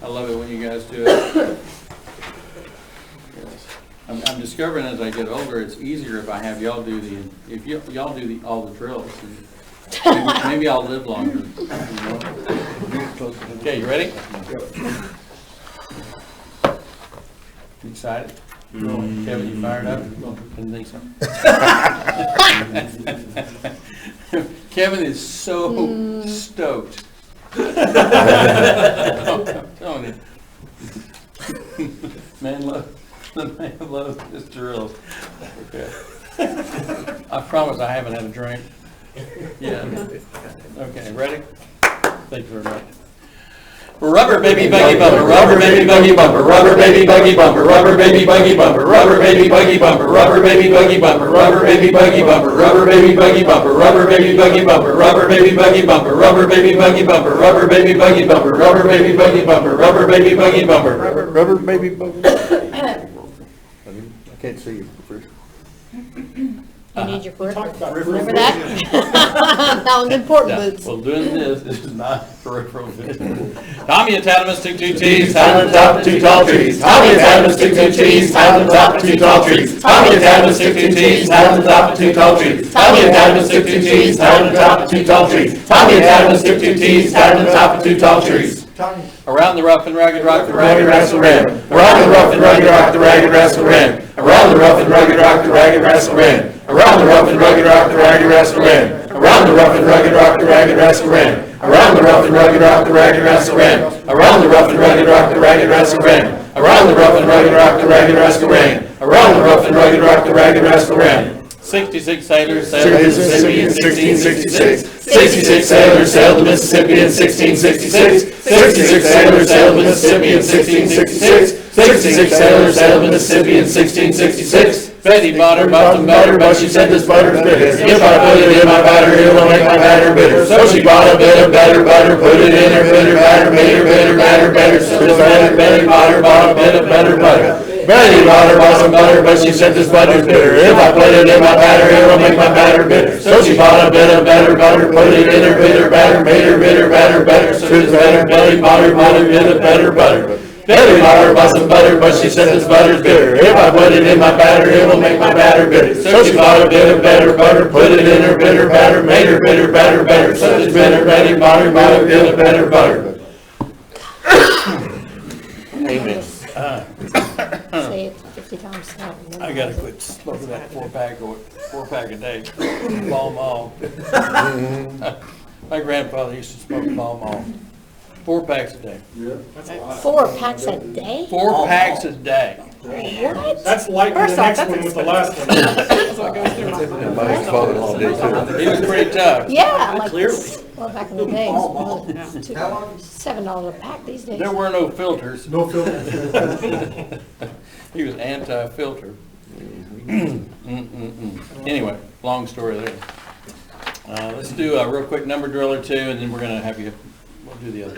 I love it when you guys do it. Yes. I'm discovering as I get older, it's easier if I have y'all do y'all do all the drills. And maybe I'll live longer. You know? Okay, you ready? You excited? Kevin, you fired up? Didn't think so. Kevin is so stoked. I'm telling you. Man loves his drills. Okay. I promise I haven't had a drink. Yeah. Okay, ready? Thank you very much. Rubber baby buggy bumper, rubber baby buggy bumper, rubber baby buggy bumper, rubber baby buggy bumper, rubber baby buggy bumper, rubber baby buggy bumper, rubber baby buggy bumper, rubber baby buggy bumper, rubber baby buggy bumper, rubber baby buggy bumper, rubber baby buggy bumper, rubber baby buggy bumper, rubber baby buggy bumper, rubber baby buggy bumper, rubber baby buggy. I can't see you first. You need your peripheral. Remember that? That was important, boots. Well, doing this is not peripheral vision. Tommy and Tatamus took 2 T's, tied on top of 2 tall trees. Tommy and Tatamus took 2 T's, tied on top of 2 tall trees. Tommy and Tatamus took 2 T's, tied on top of 2 tall trees. Tommy and Tatamus took 2 T's, tied on top of 2 tall trees. Tommy and Tatamus took 2 T's, tied on top of 2 tall trees. Around the rough and rugged rock, the ragged rascal ran. Around the rough and rugged rock, the ragged rascal ran. Around the rough and rugged rock, the ragged rascal ran. Around the rough and rugged rock, the ragged rascal ran. Around the rough and rugged rock, the ragged rascal ran. Around the rough and rugged rock, the ragged rascal ran. Around the rough and rugged rock, the ragged rascal ran. Around the rough and rugged rock, the ragged rascal ran. Around the rough and rugged rock, the ragged rascal ran. 66 sailors sailed the Mississippi in 1666. 66 sailors sailed the Mississippi in 1666. 66 sailors sailed the Mississippi in 1666. 66 sailors sailed Mississippi in 1666. Betty bought some butter, but she said this butter's bitter. If I put it in my batter, it'll make my batter bitter. So she bought a bit of better butter, put it in her bitter batter, made her bitter batter better. So this better Betty bought a bit of better butter. Betty bought some butter, but she said this butter's bitter. If I put it in my batter, it'll make my batter bitter. So she bought a bit of better butter, put it in her bitter batter, made her bitter batter better. So this better Betty bought a bit of better butter. Betty bought some butter, but she said this butter's bitter. If I put it in my batter, it'll make my batter bitter. So she bought a bit of better butter, put it in her bitter batter, made her bitter batter better. So this better Betty bought a bit of better butter. Amen. Say it 50 times. I gotta quit smoking that four pack a day. Pall Mall. My grandfather used to smoke Pall Mall. 4 packs a day. 4 packs a day? 4 packs a day. What? That's like the next one with the last one. That's what goes through my My father-in-law did too. He was pretty tough. Yeah, like, well, back in the day, $7 a pack these days. There were no filters. No filter. He was anti-filter. Anyway, long story there. Let's do a real quick number drill or two, and then we're gonna have you. We'll do the other.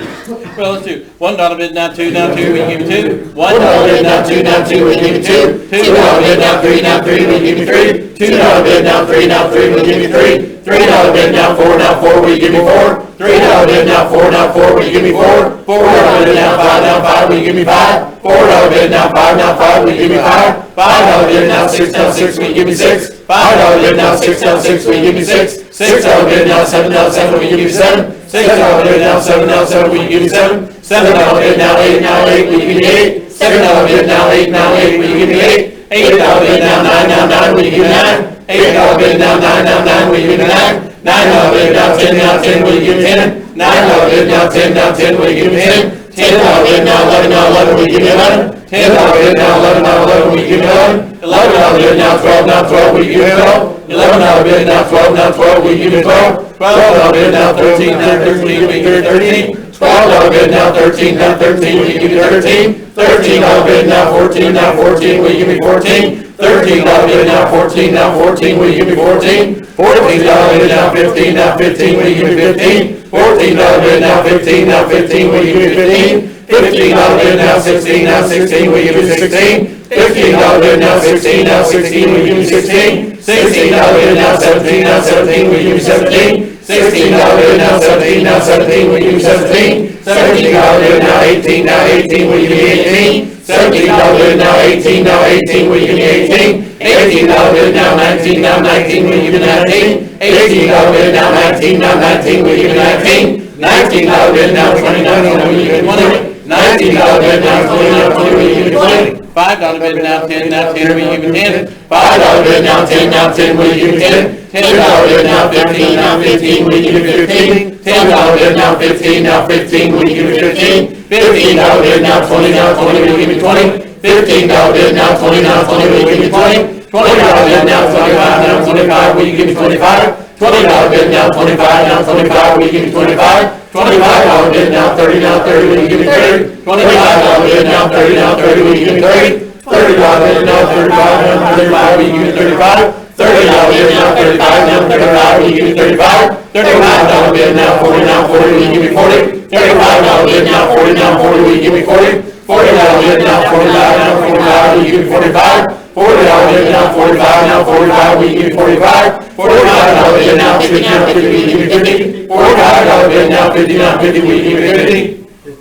Well, let's do $1 bid, now 2, now 2, we give you 2. $1 bid, now 2, now 2, we give you 2. $2 bid, now 3, now 3, we give you 3. $2 bid, now 3, now 3, we give you 3. $3 bid, now 4, now 4, we give you 4. $3 bid, now 4, now 4, we give you 4. $4 bid, now 5, now 5, we give you 5. $4 bid, now 5, now 5, we give you 5. $5 bid, now 6, now 6, we give you 6. $5 bid, now 6, now 6, we give you 6. $6 bid, now 7, now 7, we give you 7. $6 bid, now 7, now 7, we give you 7. $7 bid, now 8, now 8, we give you 8. $7 bid, now 8, now 8, we give you 8. $8 bid, now 9, now 9, we give you 9. $8 bid, now 9, now 9, we give you 9. $9 bid, now 10, now 10, we give you 10. $9 bid, now 10, now 10, we give you 10. $10 bid, now 11, now 11, we give you 11. $10 bid, now 11, now 11, we give you 11. $11 bid, now 12, now 12, we give you 12. $11 bid, now 12, now 12, we give you 12. $12 bid, now 13, now 13, we give you 13. $12 bid, now 13, now 13, we give you 13. $13 bid, now 14, now 14, we give you 14. $13 bid, now 14, now 14, we give you 14. $14 bid, now 15, now 15, we give you 15. $14 bid, now 15, now 15, we give you 15. $15 bid, now 16, now 16, we give you 16. $15 bid, now 16, now 16, we give you 16. $16 bid, now 17, now 17, we give you 17. $16 bid, now 17, now 17, we give you 17. $17 bid, now 18, now 18, we give you 18. $17 bid, now 18, now 18, we give you 18. $18 bid, now 19, now 19, we give you 19. $18 bid, now 19, now 19, we give you 19. $19 bid, now 20, now 20, we give you 20. $19 bid, now 20, now 20, we give you 20. $5 bid, now 10, now 10, we give you 10. $5 bid, now 10, now 10, we give you 10. $10 bid, now 15, now 15, we give you 15. $10 bid, now 15, now 15, we give you 15. $15 bid, now 20, now 20, we give you 20. $15 bid, now 20, now 20, we give you 20. $20 bid, now 25, now 25, we give you 25. $20 bid, now 25, now 25, we give you 25. $25 bid, now 30, now 30, we give you 30. $25 bid, now 30, now 30, we give you 30. $30 bid, now 35, now 35, we give you 35. $30 bid, now 35, now 35, we give you 35. $35 bid, now 40, now 40, we give you 40. $35 bid, now 40, now 40, we give you 40. $40 bid, now 45, now 45, we give you 45. $40 bid, now 45, now 45, we give you 45. $45 bid, now 50, now 50, we give you 50. $45 bid, now 50, now 50, we give you 50.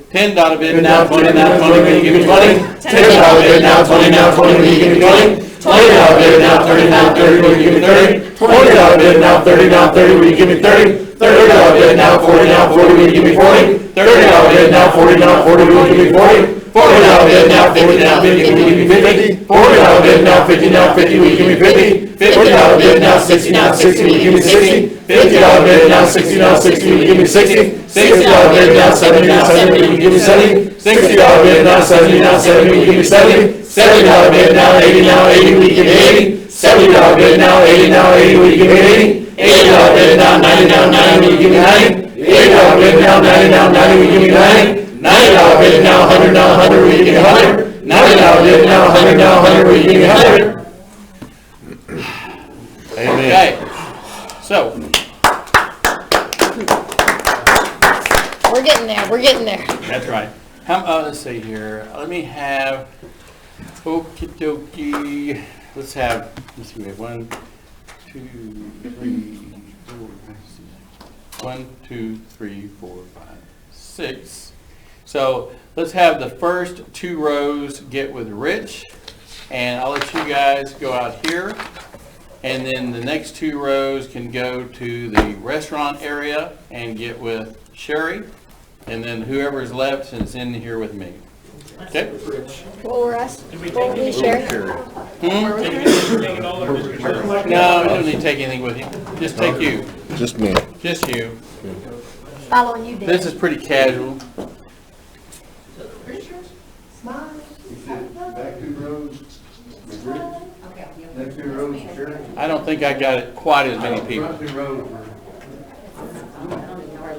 $10 bid, now 20, now 20, we give you 20. $10 bid, now 20, now 20, we give you 20. $20 bid, now 30, now 30, we give you 30. $20 bid, now 30, now 30, we give you 30. $30 bid, now 40, now 40, we give you 40. $30 bid, now 40, now 40, we give you 40. $40 bid, now 50, now 50, we give you 50. $40 bid, now 50, now 50, we give you 50. $50 bid, now 60, now 60, we give you 60. $50 bid, now 60, now 60, we give you 60. $60 bid, now 70, now 70, we give you 70. $60 bid, now 70, now 70, we give you 70. $70 bid, now 80, now 80, we give you 80. $70 bid, now 80, now 80, we give you 80. $80 bid, now 90, now 90, we give you 90. $80 bid, now 90, now 90, we give you 90. $90 bid, now 100, now 100, we give you 100. $90 Now you know, didn't know, honey, we give you 100. Okay, so, We're getting there, we're getting there. that's right. Let's see here, let me have, okey dokey, let's see, we have 1, 2, 3, 4, 1, 2, 3, 4, 5, 6. So let's have the first 2 rows get with Rich, and I'll let you guys go out here. And then the next 2 rows can go to the restaurant area and get with Sherry. And then whoever's left is in here with me. Okay? What were us? What were we sharing? No, you don't need to take anything with you. Just take you. Just me. Just you. Following you, Dave. This is pretty casual. Back 2 rows. Next 2 rows, sure. I don't think I got it quite as many people. Front 2 rows.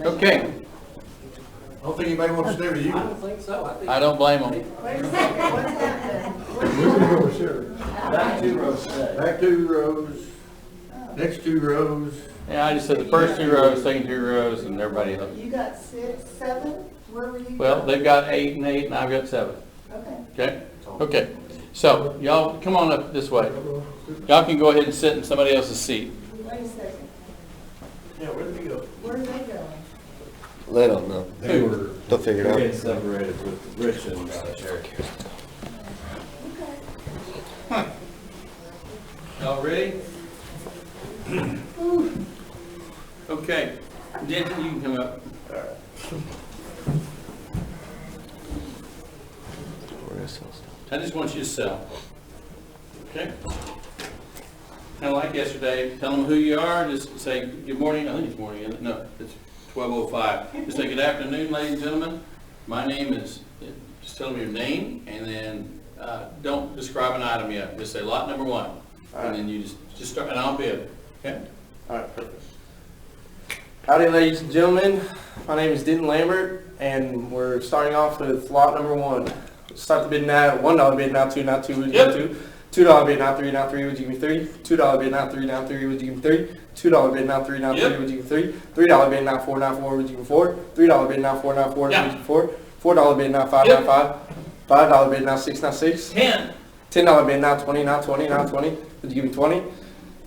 Okay. I don't think anybody wants to stay with you. I don't blame them. Back 2 rows. Back 2 rows. Next 2 rows. Yeah, I just said the first 2 rows, second 2 rows, and everybody else. You got 6, 7? Where were you? Well, they've got 8 and 8, and I've got 7. Okay. Okay? Okay. So, y'all, come on up this way. Y'all can go ahead and sit in somebody else's seat. Wait a second. Yeah, where did we go? Where are they going? They don't know. They were. They'll figure it out. Getting separated with Rich and Sherry. Y'all ready? Okay. Denton, you can come up. I just want you to sell. Okay? Kind of like yesterday, tell them who you are, just say good morning, I think it's morning, isn't it? No, it's 12:05. Just say good afternoon, ladies and gentlemen. My name is, just tell them your name, and then don't describe an item yet. Just say lot number 1. And then you just start, and I'll bid. Okay? All right, perfect. Howdy, ladies and gentlemen. My name is Denton Lambert, and we're starting off with lot number 1. Start the bid now. $1 bid now, 2 now, 2 would you give me 2? $2 bid now, 3 now, 3 would you give me 3? $2 bid now, 3 now, 3 would you give me 3? $2 bid now, 3 now, 3 would you give me 3? $3 bid now, 4 now, 4 would you give me 4? $3 bid now, 4 now, 4 would you give me 4? $4 bid now, 5 now, 5. $5 bid now, 6 now, 6. 10. $10 bid now, 20 now, 20 now, 20. Would you give me 20?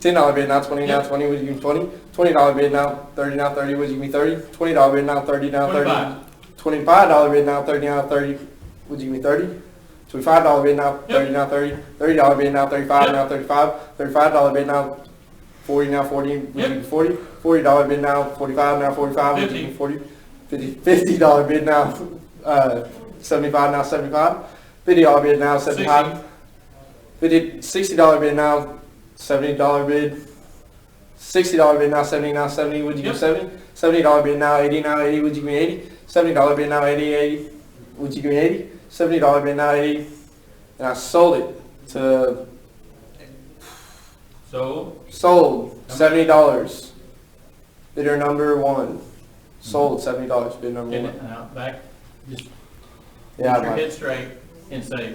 $10 bid now, 20 now, 20. Would you give me 20? $20 bid now, 30 now, 30. Would you give me 30? $20 bid now, 30 now, 30. $25 bid now, 30 now, 30. Would you give me 30? $25 bid now, 30 now, 30. $30 bid now, 35 now, 35. $35 bid now, 40 now, 40. Would you give me 40? $40 bid now, 45 now, 45. Would you give me 40? $50 bid now, 75 now, 75. $50 bid now, 75. $60 bid now, $70 bid. $60 bid now, 70 now, 70. Would you give me 70? $70 bid now, 80 now, 80. Would you give me 80? $70 bid now, 80, 80. Would you give me 80? $70 bid now, 80. And I sold it to. Sold $70. Bidder number 1. Sold $70. Bid number 1. Now, back, just Yeah, put your Mike. head straight and say,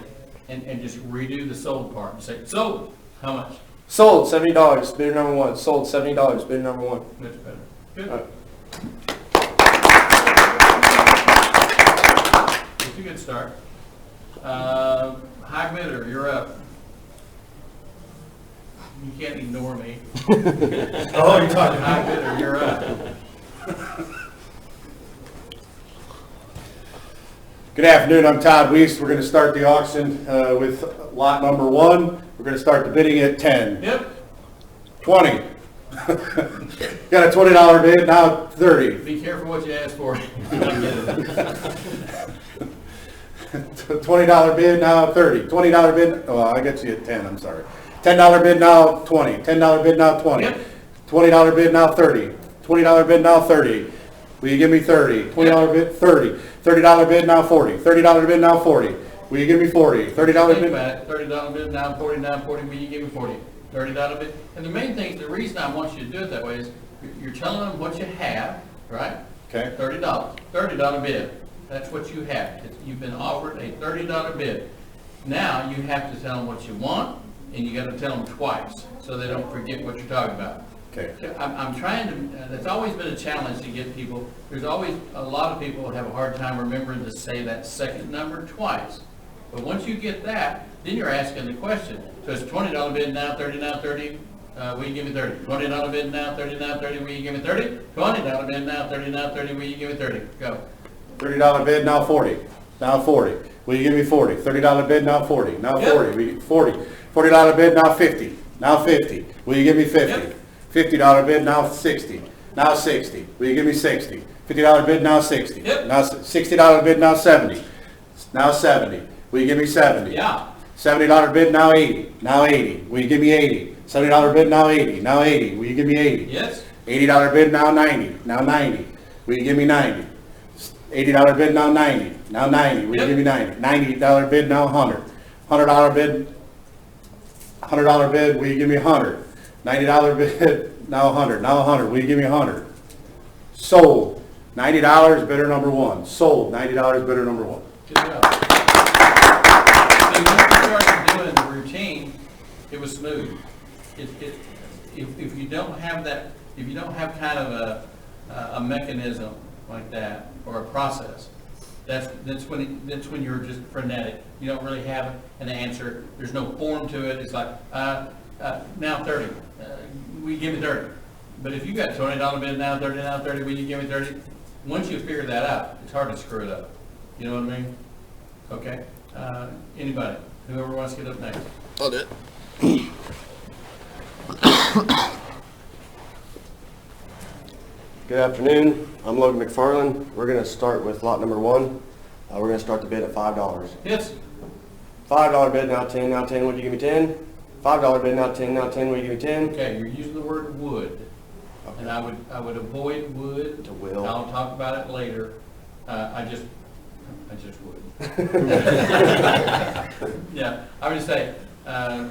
and just redo the sold part and say, sold, how much? Sold $70. Bidder number 1. Sold $70. Bidder number 1. Much better. Good. All right. It's a good start. High bidder, you're up. You can't ignore me. Oh, you're talking. High bidder, you're up. Good afternoon, I'm Todd Weiss. We're going to start the auction with lot number 1. We're going to start the bidding at 10. Yep. 20. Got a $20 bid, now 30. Be careful what you ask for. $20 bid, now 30. $20 bid, oh, I got you at 10, I'm sorry. $10 bid, now 20. $10 bid, now 20. Yep. $20 bid, now 30. $20 bid, now 30. Will you give me 30? $20 bid, 30. $30 bid, now 40. $30 bid, now 40. Will you give me 40? $30 Think bid. about it. $30 bid, now 40, now 40, will you give me 40? $30 bid. And the main thing, the reason I want you to do it that way is you're telling them what you have, right? Okay. $30. $30 bid. That's what you have. You've been offered a $30 bid. Now you have to tell them what you want, and you got to tell them twice, so they don't forget what you're talking about. Okay. I'm trying to, that's always been a challenge to get people, there's always, a lot of people have a hard time remembering to say that second number twice. But once you get that, then you're asking the question. So it's $20 bid now, 30 now, 30, will you give me 30? $20 bid now, 30 now, 30, will you give me 30? $20 bid now, 30 now, 30, will you give me 30? Go. $30 bid, now 40. Now 40. Will you give me 40? $30 bid, now 40. Now Yep. 40. Will you- 40. $40 bid, now 50. Now 50. Will you give me 50? Yep. $50 bid, now 60. Now 60. Will you give me 60? $50 bid, now 60. Yep. Now $60 bid, now 70. Now 70. Will you give me 70? Yeah. $70 bid, now 80. Now 80. Will you give me 80? $70 bid, now 80. Now 80. Will you give me 80? Yes? $80 bid, now 90. Now 90. Will you give me 90? $80 bid, now 90. Now 90. Will you Yep. give me 90? $90 bid, now 100. $100 bid, $100 bid, will you give me 100? $90 bid, now 100. Now 100. Will you give me 100? Sold. $90 bidder number one. Sold. $90 bidder number one. Good job. See, once you started doing the routine, it was smooth. If you don't have that, if you don't have kind of a mechanism like that, or a process, that's when you're just frenetic. You don't really have an answer. There's no form to it. It's like, now 30. Will you give me 30? But if you got $20 bid now, 30 now, 30, will you give me 30? Once you figure that out, it's hard to screw it up. You know what I mean? Okay. Anybody? Whoever wants to get up next. I'll do it. Good afternoon, I'm Logan McFarland. We're going to start with lot number one. We're going to start the bid at $5. Yes. $5 bid, now 10, now 10, would you give me 10? $5 bid, now 10, now 10, will you give me 10? Okay, you're using the word would. Okay. And I would avoid would. To will. I'll talk about it later. I just would. Yeah, I would just say, $5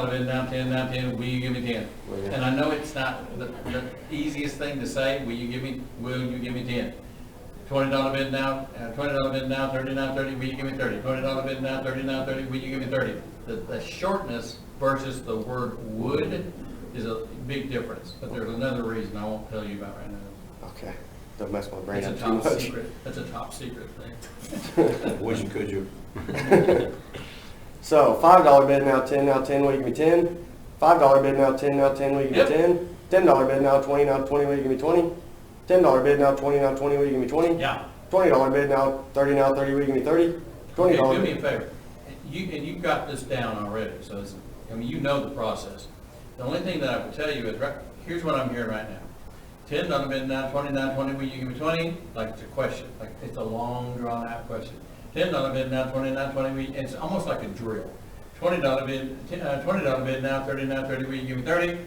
bid, now 10, will you give me 10? Will you? And I know it's not the easiest thing to say, will you give me 10? $20 bid now, $20 bid now, 30 now, 30, will you give me 30? $20 bid now, 30 now, 30, will you give me 30? The shortness versus the word would is a big difference, but there's another reason I won't tell you about right now. Okay, don't mess my brain It's a up too top much. secret, that's a top secret thing. Wish you could, you. So, $5 bid, now 10, will you give me 10? $5 bid, now 10, will you give me 10? $10 bid, now 20, will you give me 20? $10 bid, now 20, will you give me 20? Yeah. $20 bid, now 30, will you give me 30? Okay, $20 do me a favor. You got this down already, so you know the process. The only thing that I would tell you is, here's what I'm hearing right now. $10 bid now, 20, will you give me 20? Like it's a question, like it's a long drawn out question. $10 bid now, 20, will you, it's almost like a drill. $20 bid now, 30 will you give me 30?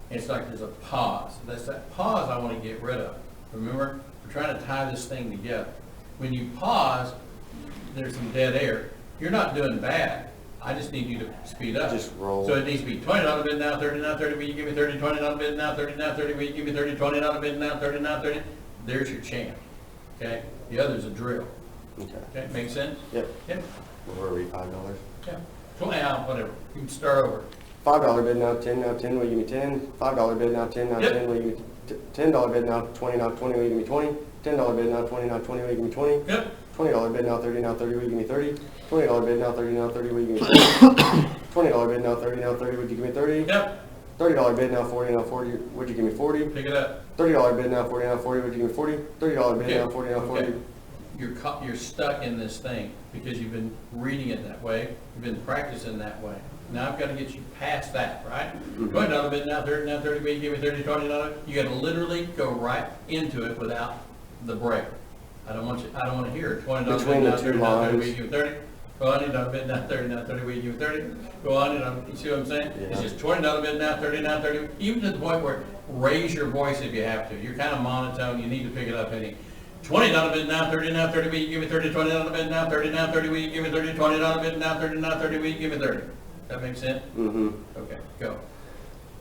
It's like there's a pause. That's that pause I want to get rid of. Remember, we're trying to tie this thing together. When you pause, there's some dead air. You're not doing bad. I just need you to speed up. Just roll. So it needs to be $20 bid now, 30 will you give me 30? $20 bid now, 30 will you give me 30? $20 bid now, 30. There's your chant. Okay? The other's a drill. Okay, make sense? Yep. Yep. Where are we, $5? Yeah. Whatever. You can start over. $5 bid, now 10, will you give me 10? $5 bid, now 10, Yep. will you give me $10 bid, now 20, will you give me 20? $10 bid, now 20, will you give me 20? Yep. $20 bid, now 30, will you give me 30? $20 bid, now 30, will you give me 30? $20 bid, now 30, would you give me 30? Yep. $30 bid, now 40, would you give me 40? Pick it up. $30 bid, now 40, would you give me 40? $30 bid, now 40, Okay. You're stuck in this thing because you've been reading it that way, you've been practicing that way. Now I've got to get you past that, right? $20 bid now, 30, will you give me 30, $20? You got to literally go right into it without the break. I don't want to hear it. $20 Between bid the now, two 30, lines. will you give me 30? Go on, $20 bid now, 30, will you give me 30? Go on, you see what I'm saying? Yeah. It's just $20 bid now, 30, even to the point where raise your voice if you have to. You're kind of monotone, you need to pick it up any. $20 bid now, 30, will you give me 30? $20 bid now, 30, will you give me 30? $20 bid now, 30, will you give me 30? That makes sense? Mm-hmm. Okay, go.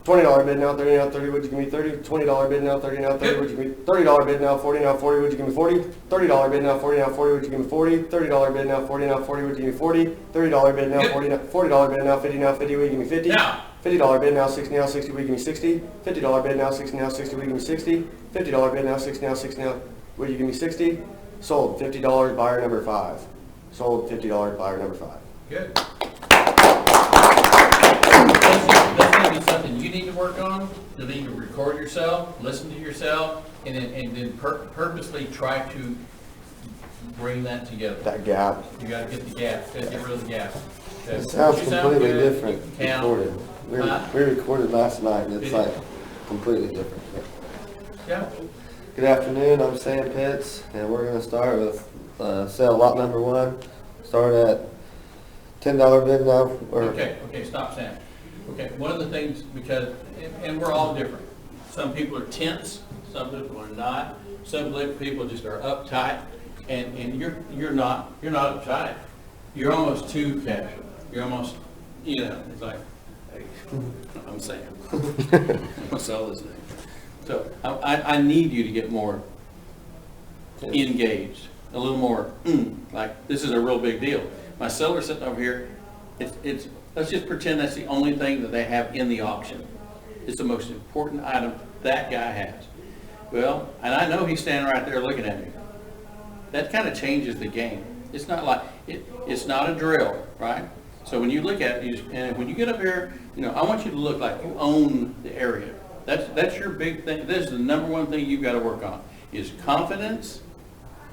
$20 bid now, 30 now, 30, would you give me 30? $20 bid now, 30 now, 30, would you give me $30 bid now, 40 now, 40, would you give me 40? $30 bid now, 40 now, 40, would you give me 40? $30 bid now, 40 now, 40, would you give me 40? $30 bid now, 40 now, $40 bid now, 50 now, 50, would you give me 50? Now. $50 bid now, 60 now, 60, would you give me 60? $50 bid now, 60 now, 60, would you give me 60? $50 bid now, 60 now, 60 now, would you give me 60? Sold, $50, buyer number 5. Sold, $50, buyer number 5. Good. That's gonna be something you need to work on. You need to record yourself, listen to yourself, and then purposely try to bring that together. That gap. You gotta get the gap, gotta get rid of the gap. Okay. It sounds You sound completely good. different Count. recorded. We recorded last night and it's Did you? like completely different. Yeah. Good afternoon, I'm Sam Pitts and we're gonna start with sale lot number 1. Start at $10 bid now, or Okay, stop, Sam. Okay, one of the things, because, and we're all different. Some people are tense, some people are not. Some people just are uptight, and you're not uptight. You're almost too casual. You're almost, it's like, hey, I'm Sam. I'm gonna sell this thing. So I need you to get more engaged, a little more, like this is a real big deal. My seller sitting over here, it's let's just pretend that's the only thing that they have in the auction. It's the most important item that guy has. Well, and I know he's standing right there looking at me. That kind of changes the game. It's not like, it's not a drill, right? So when you look at it, and when you get up here, I want you to look like you own the area. That's your big thing. This is the number one thing you've got to work on, is confidence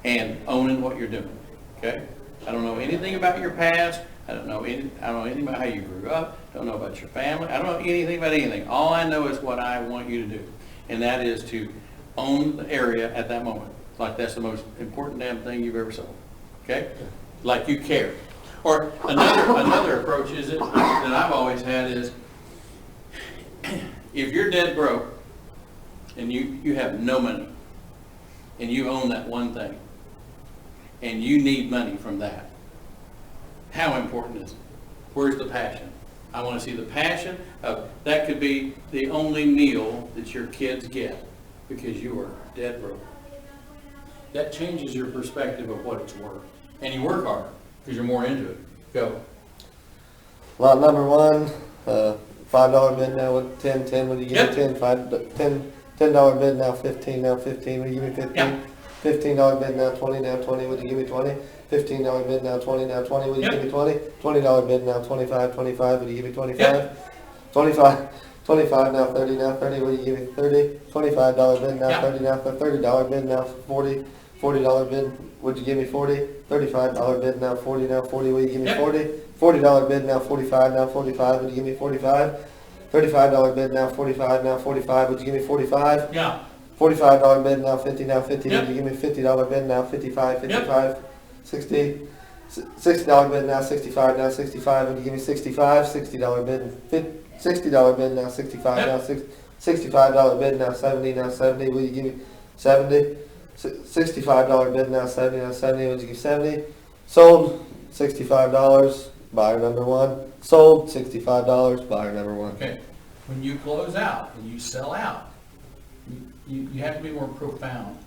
and owning what you're doing, okay? I don't know anything about your past. I don't know anything about how you grew up. Don't know about your family. I don't know anything about anything. All I know is what I want you to do, and that is to own the area at that moment. Like that's the most important damn thing you've ever sold. Okay? Like you care. Or another approach is that I've always had is if you're dead broke and you have no money and you own that one thing and you need money from that, how important is it? Where's the passion? I want to see the passion of that could be the only meal that your kids get because you are dead broke. That changes your perspective of what it's worth. And you work harder because you're more into it. Go. lot number 1, $5 bid now with 10, would you give Yep. me 10? $10 bid now, 15 now, 15, would you give me 15? Yep. $15 bid now, 20 now, 20, would you give me 20? $15 bid now, 20 now, 20, would you Yep. give me 20? $20 bid now, 25, would you give me 25? Yep. 25 now, 30, would you give me 30? $25 bid now, Yep. 30 now, $30 bid now, 40 bid, would you give me 40? $35 bid now, 40 now, 40, would you give me Yep. 40? $40 bid now, 45 now, 45, would you give me 45? $35 bid now, 45 now, 45, would you give me 45? Yeah. $45 bid now, 50 now, 50, Yep. would you give me $50 bid now, 55, Yep. 60, $60 bid now, 65 now, 65, would you give me 65? $60 bid, $60 bid now, 65 Yep. now, $65 bid now, 70 now, 70, would you give me 70? $65 bid now, 70 now, 70, would you give me 70? Sold, $65, buyer number 1. Sold, $65, buyer number 1. Okay. When you close out and you sell out, you have to be more profound.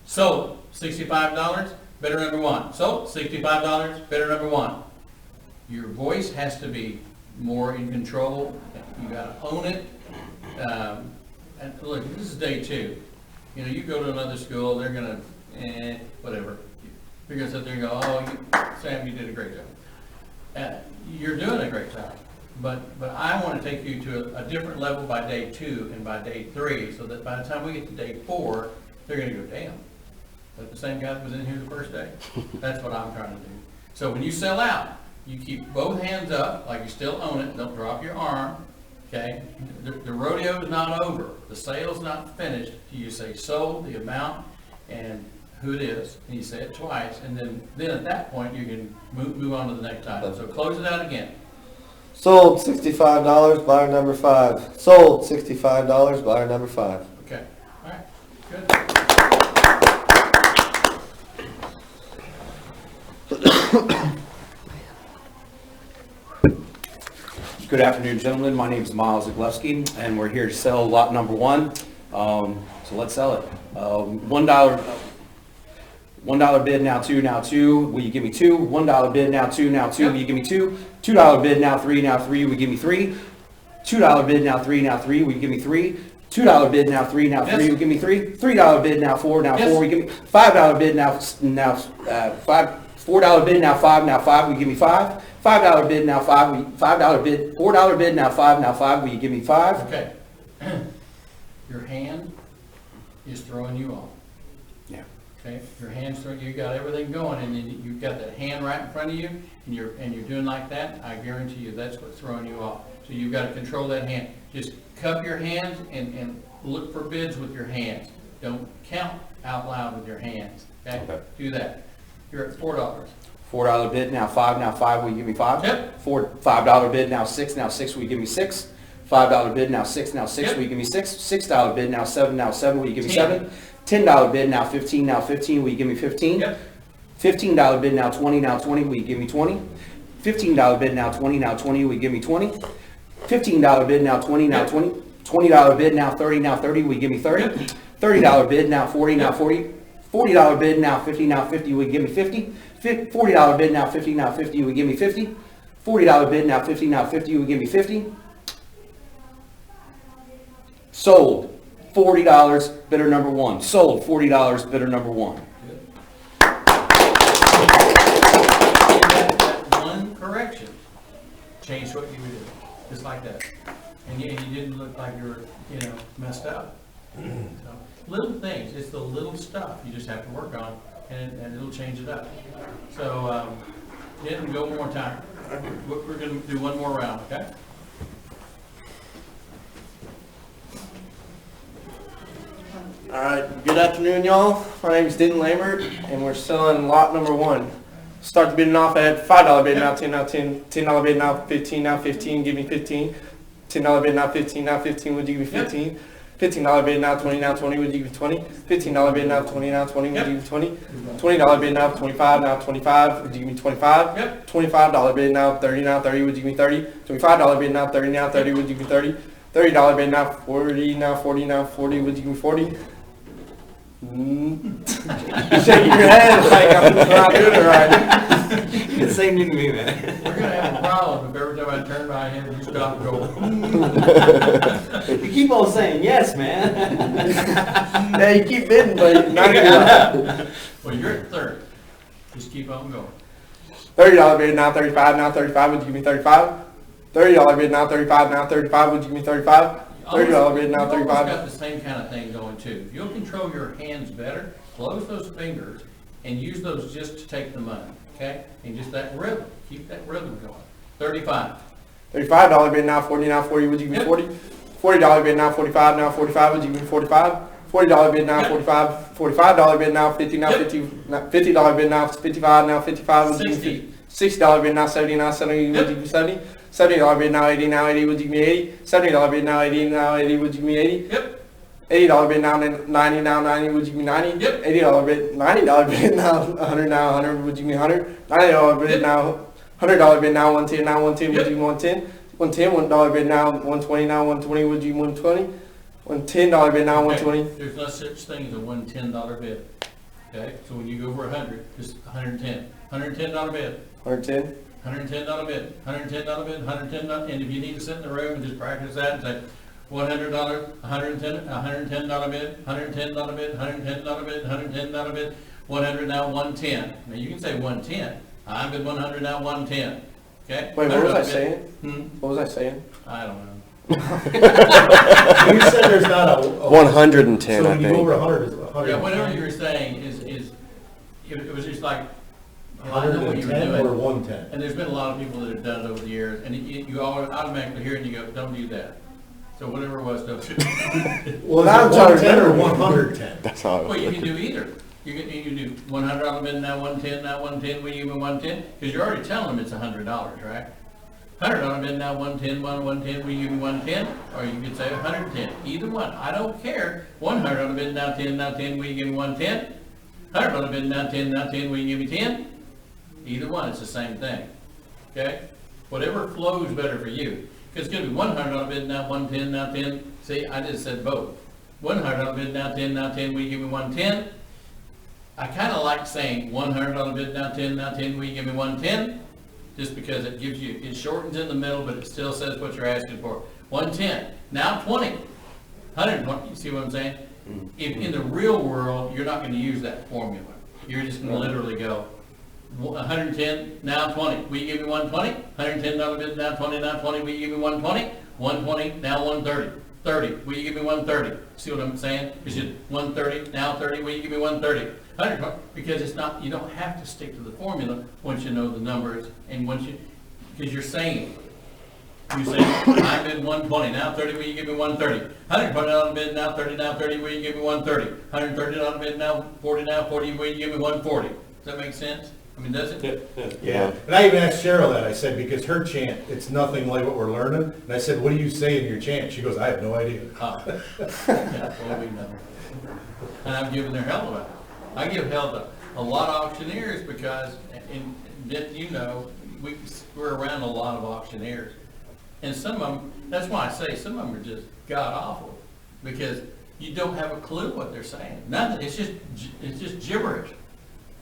Sold, $65, bidder number 1. Sold, $65, bidder number 1. Your voice has to be more in control. You got to own it. And look, this is day 2. You go to another school, they're gonna, whatever. You're gonna sit there and go, Sam, you did a great job. You're doing a great job, but I want to take you to a different level by day 2 and by day 3, so that by the time we get to day 4, they're gonna go, damn, that the same guy that was in here the first day. That's what I'm trying to do. So when you sell out, you keep both hands up like you still own it. Don't drop your arm. Okay, the rodeo is not over. The sale's not finished. You say sold, the amount, and who it is, and you say it twice, and then at that point you can move on to the next item. So close it out again. Sold, $65, buyer number 5. Sold, $65, buyer number 5. Okay, all right, good. Good afternoon, gentlemen. My name is Miles Zagleski, and we're here to sell lot number 1. So let's sell it. $1 bid, now 2, now 2. Will you give me 2? $1 bid, now 2, now 2. Will you give me 2? $2 bid, now 3, now 3. Will you give me 3? $2 bid, now 3, now 3. Will you give me 3? $2 bid, now 3, now 3. Will you give me 3? $3 bid, now 4, now 4. Will you give me $5 bid, now 5? $4 bid, now 5, now 5. Will you give me 5? $5 bid, now 5. $5 bid, $4 bid, now 5, now 5. Will you give me 5? Okay. Your hand is throwing you off. Yeah. Okay, your hand's throwing, you got everything going, and then you've got that hand right in front of you, and you're doing like that. I guarantee you that's what's throwing you off. So you've got to control that hand. Just cup your hands and look for bids with your hands. Don't count out loud with your hands. Okay? Do that. You're at $4. $4 bid, now 5, now 5. Will you give me 5? Yep. $5 bid, now 6, now 6. Will you give me 6? $5 bid, now 6, now 6. Yep. Will you give me 6? $6 bid, now 7, now 7. Will you give me 10. 7? $10 bid, now 15, now 15. Will you give me 15? Yep. $15 bid, now 20, now 20. Will you give me 20? $15 bid, now 20, now 20. Will you give me 20? $15 bid, now 20, now 20. $20 bid, now 30, now 30. Will you give me 30? $30 bid, now 40, now 40. $40 bid, now 50, now 50. Will you give me 50? $40 bid, now 50, now 50. Will you give me 50? $40 bid, now 50, now 50. Will you give me 50? Sold. $40, bidder number 1. Sold. $40, bidder number 1. That one correction changed what you would do, just like that. And you didn't look like you were, messed up. So, little things, it's the little stuff you just have to work on, and it'll change it up. So, Jen, go one more time. We're going to do one more round, okay? All right, good afternoon, y'all. My name is Denton Lambert, and we're selling lot number 1. Start the bidding off at $5 bid, now 10, now 10. $10 bid, now 15, now 15. Give me 15. $10 bid, now 15, now 15. Would you give me 15? $15 bid, now 20, now 20. Would you give me 20? $15 bid, now 20, now 20. Would you give me 20? $20 bid, now 25, now 25. Would you give me 25? Yep. $25 bid, now 30, now 30. Would you give me 30? $25 bid, now 30, now 30. Would you give me 30? $30 bid, now 40, now 40, now 40. Would you give me 40? You're shaking your head like I'm not doing it right. It's same to me, man. We're going to have a problem if every time I turn my head, you stop and go. You keep on saying yes, man. Yeah, you keep bidding, but you're not gonna. Well, you're at 30. Just keep on going. $30 bid, now 35, now 35. Would you give me 35? $30 bid, now 35, now 35. Would you give me 35? $30 bid, now 35. You've almost got the same kind of thing going too. If you'll control your hands better, close those fingers, and use those just to take the money, okay? And just that rhythm, keep that rhythm going. 35. $35 bid, now 40, now 40. Would you give me 40? $40 bid, now 45, now 45. Would you give me 45? $40 bid, now 45. $45 bid, now 50, now 50. $50 bid, now 55, now 55. Would you give me 50? $60 bid, now 70, now 70. Would you give me 70? $70 bid, now 80, now 80. Would you give me 80? $70 bid, now 80, now 80. Would you give me 80? Yep. $80 bid, now 90, now 90. Would you give me 90? Yep. $80 bid, $90 bid, now 100, now 100. Would you give me 100? $90 bid, now $100 bid, now 110, now 110. Would you give me 110? $110 bid, now 120, now 120. Would you give me 120? $10 bid, now 120. There's no such thing as a $110 bid. Okay, so when you go over 100, just 110. $110 bid. 110. $110 bid. $110 bid. $110. And if you need to sit in the room and just practice that and say $100, $110 bid. $110 bid. $110 bid. $110 bid. $110 bid. 100 now 110. Now you can say 110. I'm bid 100 now 110. Okay. Wait, what was I bid. saying? Hmm? What was I saying? I don't know. You said there's not a 110, so I when you go think. over 100 is 100. Yeah, whatever you were saying is it was just like, I know what you were 110 doing. or 110. And there's been a lot of people that have done it over the years, and you always automatically hear it and you go, don't do that. So whatever it was, don't do it. Well, Now I'm is it trying to 110 or remember. 110? That's how Well, you can do either. You can do $100 bid, now 110, now 110, we give them 110, because you're already telling them it's $100, right? $100 bid, now 110, 110, we give them 110, or you could say 110, either one, I don't care. $100 bid, now 10, will you give me 110? $100 bid, now 10, will you give me 10? Either one, it's the same thing, okay? Whatever flows better for you. Because it's gonna be $100 bid, now 110, now 10. See, I just said both. $100 bid, now 10, now 10, will you give me 110? I kinda like saying $100 bid, now 10, now 10, will you give me 110? Just because it gives you, it shortens in the middle, but it still says what you're asking for. 110, now 20, 120, you see what I'm saying? If in the real world, you're not gonna use that formula. You're just gonna literally go, 110, now 20, will you give me 120? $110 bid, now 20, now 20, will you give me 120? 120, now 130. 30, will you give me 130? See what I'm saying? It's just 130, now 30, will you give me 130? 120, because it's not, you don't have to stick to the formula once you know the numbers and once you, because you're saying, you say, I bid 120, now 30, will you give me 130? $120 bid, now 30, now 30, will you give me 130? $130 bid, now 40, now 40, will you give me 140? Does that make sense? I mean, does it? Yeah, and I even asked Cheryl that, I said, because her chant, it's nothing like what we're learning, and I said, what do you say in your chant? She goes, I have no idea. Yeah, well, we know. And I'm giving their hell about it. I give hell to a lot of auctioneers because, and you know, we're around a lot of auctioneers. And some of them, that's why I say some of them are just god-awful, because you don't have a clue what they're saying. Nothing, it's just gibberish.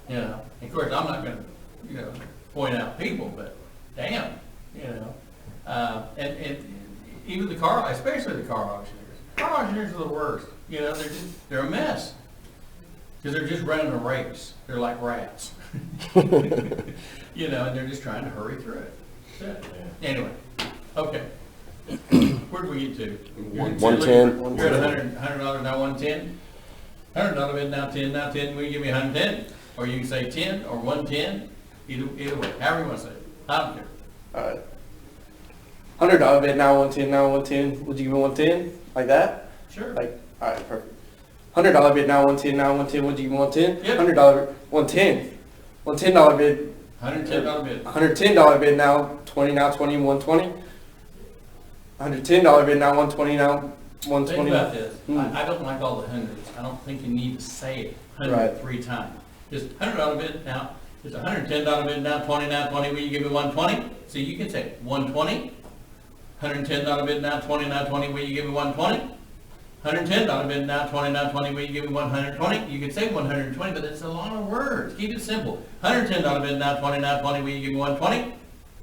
You know, of course, I'm not gonna, you know, point out people, but damn, you know. And even the car, especially the car auctioneers. Car auctioneers are the worst. You know, they're a mess. Because they're just running a race. They're like rats. You know, and they're just trying to hurry through it. That's it. Anyway, okay. Where did we get to? 110. You're at $100 now 110? $100 bid now 10, now 10, will you give me 110? Or you can say 10 or 110, either way, however you want to say it. I don't care. Alright. $100 bid, now 110, now 110. Would you give me 110? Like that? Sure. Like, alright, perfect. $100 bid, now 110, now 110. Would you give me 110? Yep. $100, 110. $110 bid. $110 bid. $110 bid, now 20, now 20, 120. $110 bid, now 120, now 120. Think about this. I don't like all the hundreds. I don't think you need to say it 100 3 times. Just $100 bid now. It's $110 bid now 20, now 20. Will you give me 120? So you can say 120. $110 bid now 20, now 20. Will you give me 120? $110 bid now 20, now 20. Will you give me 120? You can say 120, but it's a lot of words. Keep it simple. $110 bid now 20, now 20. Will you give me 120?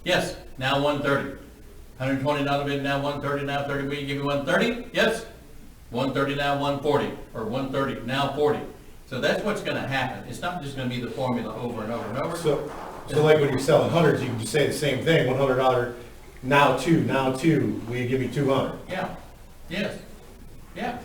Yes. Now 130. $120 bid now 130, now 30. Will you give me 130? Yes. 130 now 140, or 130 now 40. So that's what's going to happen. It's not just going to be the formula over and over and over. So like when you're selling hundreds, you can just say the same thing, $100, now 2, will you give me 200? Yeah, yes, yeah.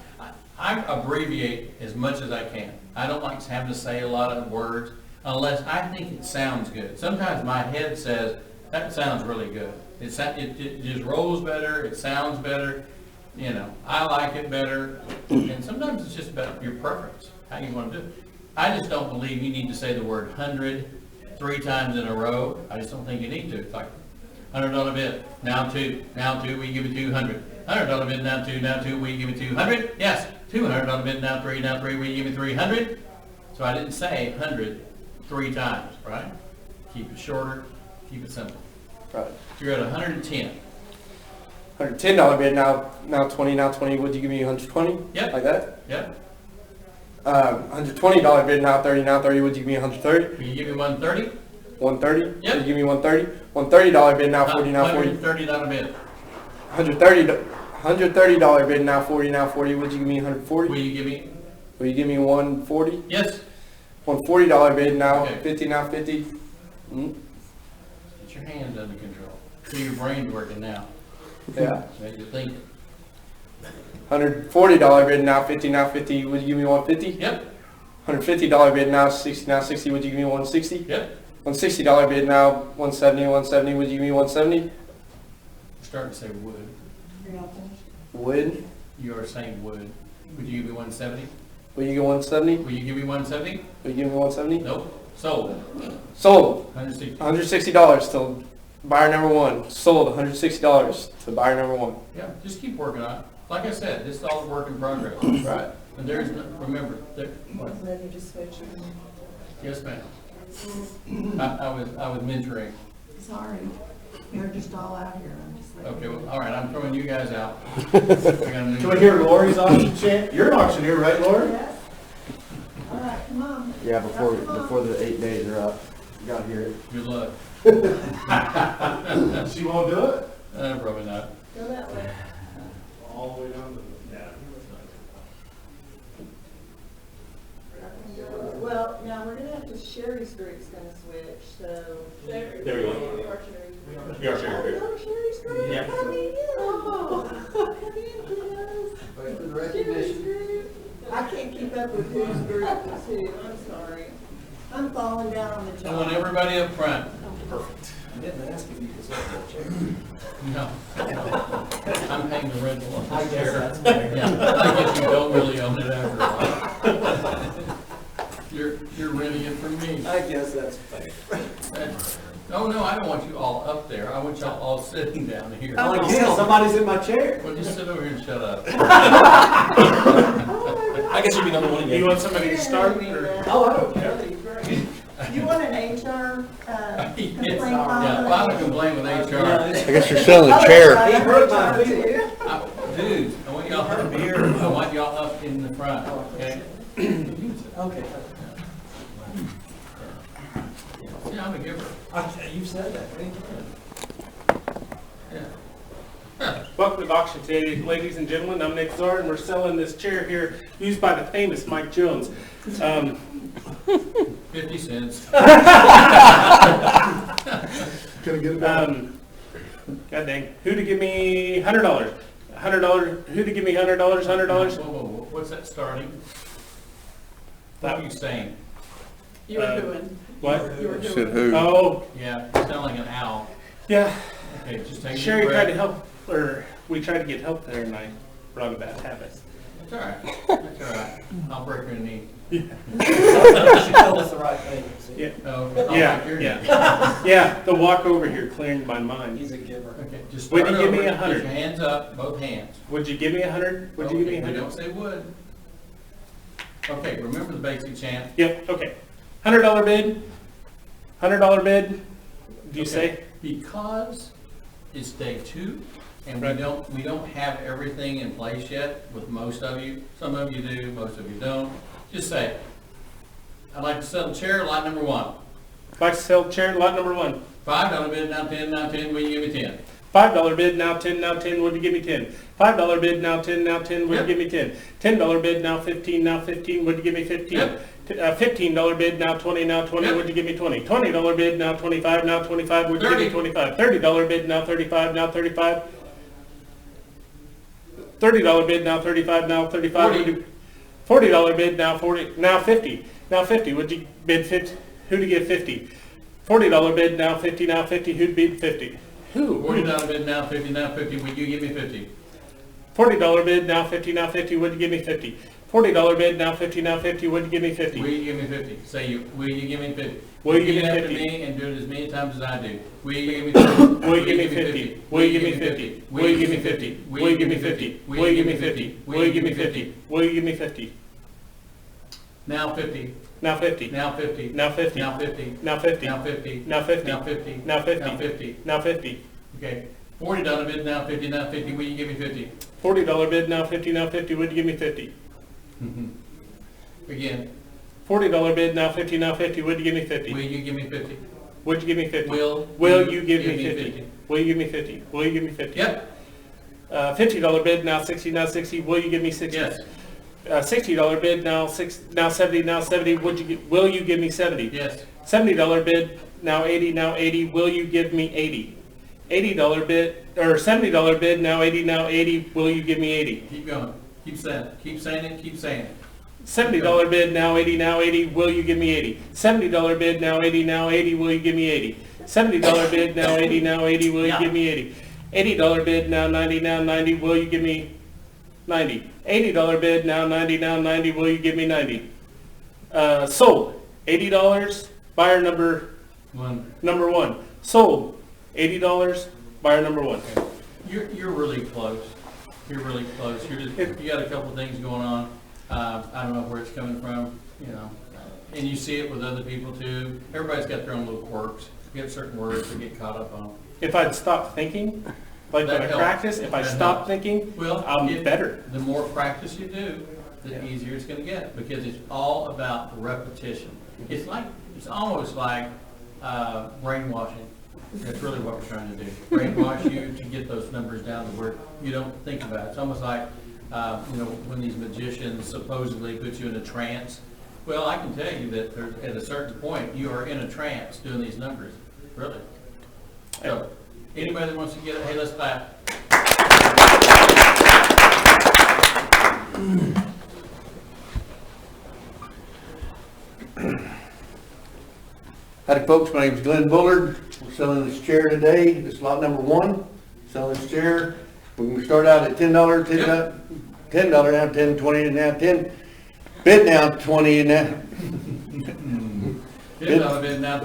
I abbreviate as much as I can. I don't like having to say a lot of words unless I think it sounds good. Sometimes my head says, that sounds really good. It just rolls better, it sounds better, you know, I like it better, and sometimes it's just about your preference, how you want to do it. I just don't believe you need to say the word 100 3 times in a row. I just don't think you need to. It's like $100 bid, now 2, will you give me 200? $100 bid, now 2, will you give me 200? Yes. $200 bid, now 3, will you give me 300? So I didn't say 100 3 times, right? Keep it shorter, keep it simple. Right. So you're at 110. $110 bid, now 20, now 20. Would you give me 120? Yep. Like that? Yep. $120 bid, now 30, now 30. Would you give me 130? Will you give me 130? 130? Yep. Would you give me 130? $130 bid, now 40, now 40. $130 bid. $130 bid, now 40, now 40. Would you give me 140? Will you give me? Will you give me 140? Yes. $140 bid, now Okay. 50, now 50. Get your hands under control. See your brain's working now. Yeah. Make you think. $140 bid, now 50, now 50. Would you give me 150? Yep. $150 bid, now 60, now 60. Would you give me 160? Yep. $160 bid, now 170, 170. Would you give me 170? We're starting to say would. Would? You are saying would. Would you give me 170? Will you get 170? Will you give me 170? Will you give me 170? Nope. Sold. Sold. 160. $160 to buyer number 1. Sold. $160 to buyer number 1. Yeah, just keep working on it. Like I said, this is all a work in progress. Right. And there's no, remember, what? Ready to switch. Yes, ma'am. I was mentoring. Sorry. They're just all out here, I'm just letting Okay, you well, know. all right, I'm throwing you guys out. Can we hear Lori's auction chant? You're an auctioneer, right, Lori? Yes? All right, come on. Yeah, before the 8 days are up, you gotta hear it. Good luck. She won't do it? Probably not. Go that way. All the way down to, Well, now we're gonna have to, Sherry's group's gonna switch, so. There we go. We are sharing. Oh, Sherry's group, Yeah. come in. Oh, come in, kiddos. Sherry's group. I can't keep up with whose group is who, I'm sorry. I'm falling down on the I job. want everybody up front. I didn't ask if you could sit in that chair. No. I'm paying the rental on I this guess chair. that's fair. Yeah, I guess you don't really own it after a while. You're renting it from me. I guess that's fair. Oh, no, I don't want you all up there. I want y'all all sitting down here. Well, again, somebody's in my chair. Well, just sit over here and shut up. I guess you'd be number one again. You want somebody to start or? Oh, I don't care. You want an HR, complaint Yeah, file? file a complaint with HR. I guess you're selling a chair. He hurt my feelings. Dude, I want y'all up here. I want y'all up in the front, okay? Okay. Yeah, I'm a giver. You said that. Yeah. Welcome to the auction today, ladies and gentlemen. I'm Nick Zard, and we're selling this chair here used by the famous Mike Jones. 50 cents. Can I get it back? God dang, who to give me $100? $100, who to give me $100, $100? Whoa, whoa, whoa, what's that starting? What are you saying? You were doing. What? You were Said doing. who? Oh, Yeah, you sound like an owl. yeah. Okay, just take a Sherry deep tried to breath. help, or we tried to get help there, and I brought a bad habit. It's all right. It's all right. I'll break your knee. She told us the right thing. See? Yeah, Oh, I'll break yeah, your knee. yeah. Yeah, the walk over here cleared my mind. He's a giver. Okay, just Would start you give me over. 100? Put your hands up, both hands. Would you give me 100? Would you give me Okay, we 100? don't say would. Okay, remember the basic chant. Yep, okay. $100 bid? $100 bid? Do you Okay, say? Because it's day 2, and Right. we don't have everything in place yet with most of you. Some of you do, most of you don't. Just say, I'd like to sell a chair, lot number 1. Like to sell chair, lot number 1. $5 bid, now 10, now 10, will you give me 10? $5 bid, now 10, now 10, would you give me 10? $5 bid, now 10, now 10, would you Yep. give me 10? $10 bid, now 15, now 15, would you give me 15? Yep. $15 bid, now 20, now 20, Yep. would you give me 20? $20 bid, now 25, now 25, would you give me 30. 25? $30 bid, now 35, now 35. $30 bid, now 35, now 35. would you- $40 bid, now 40, now 50, now 50, would you bid 50? Who'd give 50? $40 bid, now 50, now 50, who'd bid 50? Who? $40 bid, now 50, now 50, will you give me 50? $40 bid, now 50, now 50, would you give me 50? $40 bid, now 50, now 50, would you give me Will 50? you give me 50? Say you, will you give me 50? Will you give me Repeat after 50? me and do it as many times as I do. Will you give me 50? Will you give me 50? Will you give me 50? Will you give me 50? Will you give me 50? Will you give me 50? Will you give me 50? Will you give me 50? Now 50, Now 50. now 50, Now 50. now 50, Now 50. now 50, Now 50. now 50, Now 50. now 50. Now 50. Okay, $40 bid, now 50, now 50, will you give me 50? $40 bid, now 50, now 50, would you give me 50? Again, $40 bid, now 50, now 50, would you give me will 50? you give me 50? Would you give me 50? Will you give me 50? Will you give me 50? Will you give me 50? Yep, $50 bid, now 60, now 60, will you give me 60? yes, $60 bid, now 70, now 70, will you give me 70? yes, $70 bid, now 80, now 80, will you give me 80? $80 bid, or $70 bid, now 80, now 80, will you give me 80? keep going, keep saying it, keep saying it, keep saying it. $70 bid, now 80, now 80, will you give me 80? $70 bid, now 80, now 80, will you give me 80? $70 bid, now 80, now 80, will you give me 80? $80 bid, now 90, now 90, will you give me 90? $80 bid, now 90, now 90, will you give me 90? Sold, $80, buyer number 1. Sold, $80, buyer number 1. You're really close. You're really close. You got a couple of things going on. I don't know where it's coming from, you know, and you see it with other people too. Everybody's got their own little quirks. You get certain words that get caught up on. if I'd stopped thinking, like That when I helps. practice, if I That stop helps. thinking, Well, I'm if- better. The more practice you do, the easier it's gonna get, because it's all about repetition. It's almost like brainwashing. That's really what we're trying to do. Brainwash you to get those numbers down to where you don't think about it. It's almost like, when these magicians supposedly put you in a trance. Well, I can tell you that at a certain point, you are in a trance doing these numbers, really. So, anybody that wants to get it, hey, let's clap. Howdy folks, my name is Glenn Bullard. We're selling this chair today. This is lot number 1. Selling this chair. We're going to start out at $10, $10 now, 10, 20 now, 10. Bid now, 20 now. $10 bid now.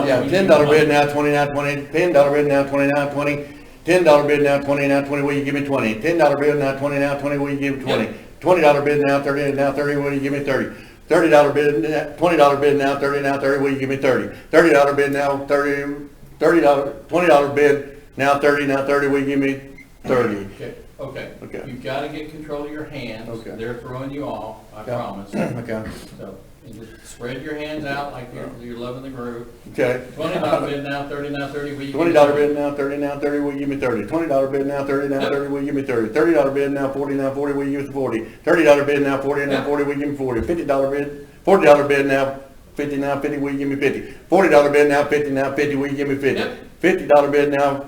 Yeah, $10 bid now, 20 now, 20. $10 bid now, 20 now, 20. $10 bid now, 20 now, 20. Will you give me 20? $10 bid now, 20 now, 20. Will you give me 20? $20 bid now, 30 now, 30. Will you give me 30? $30 bid, $20 bid now, 30 now, 30, will you give me 30? $30 bid now, 30, $20 bid now, 30 now, 30, will you give me 30? Okay. Okay. You've got to get control of your hands. Okay. They're throwing you off, I promise. Okay. So, and just spread your hands out like you're loving the groove. Okay. $20 bid now, 30 now, 30, will you give me $20 bid now, 30 now, 30, will you give me 30? $20 bid now, 30 now, 30, will you give me 30? $30 bid now, 40 now, 40, will you give me 40? $30 bid now, 40 now, 40, will you give me 40? $50 bid, $40 bid now, 50 now, 50, will you give me 50? $40 bid now, 50 now, 50, will you give me 50? $50 bid now,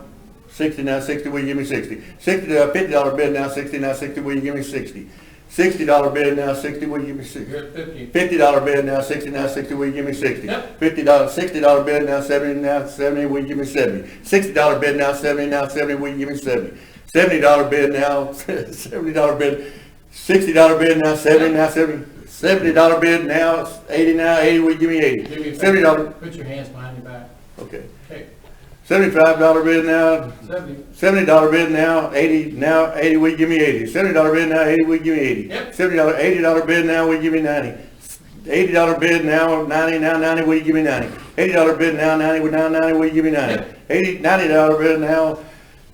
60 now, 60, will you give me 60? $50 bid now, 60 now, 60, will you give me 60? $60 bid now, 60, will you give me 60? You're at 50. $50 bid now, 60 now, 60, will you give me 60? Yep. $60 bid now, 70 now, 70, will you give me 70? $60 bid now, 70 now, 70, will you give me 70? $70 bid now, $70 bid, $60 bid now, 70 now, 70. $70 bid now, 80 now, 80, will you give me 80? Do me a $70. favor. Put your hands behind your back. Okay. Okay. $75 bid now, 70. $70 bid now, 80 now, 80, will you give me 80? $70 bid now, 80, will you give me 80? Yep. $80 bid now, will you give me 90? $80 bid now, 90 now, 90, will you give me 90? $80 bid now, 90, now 90, will you give me 90? $90 bid now,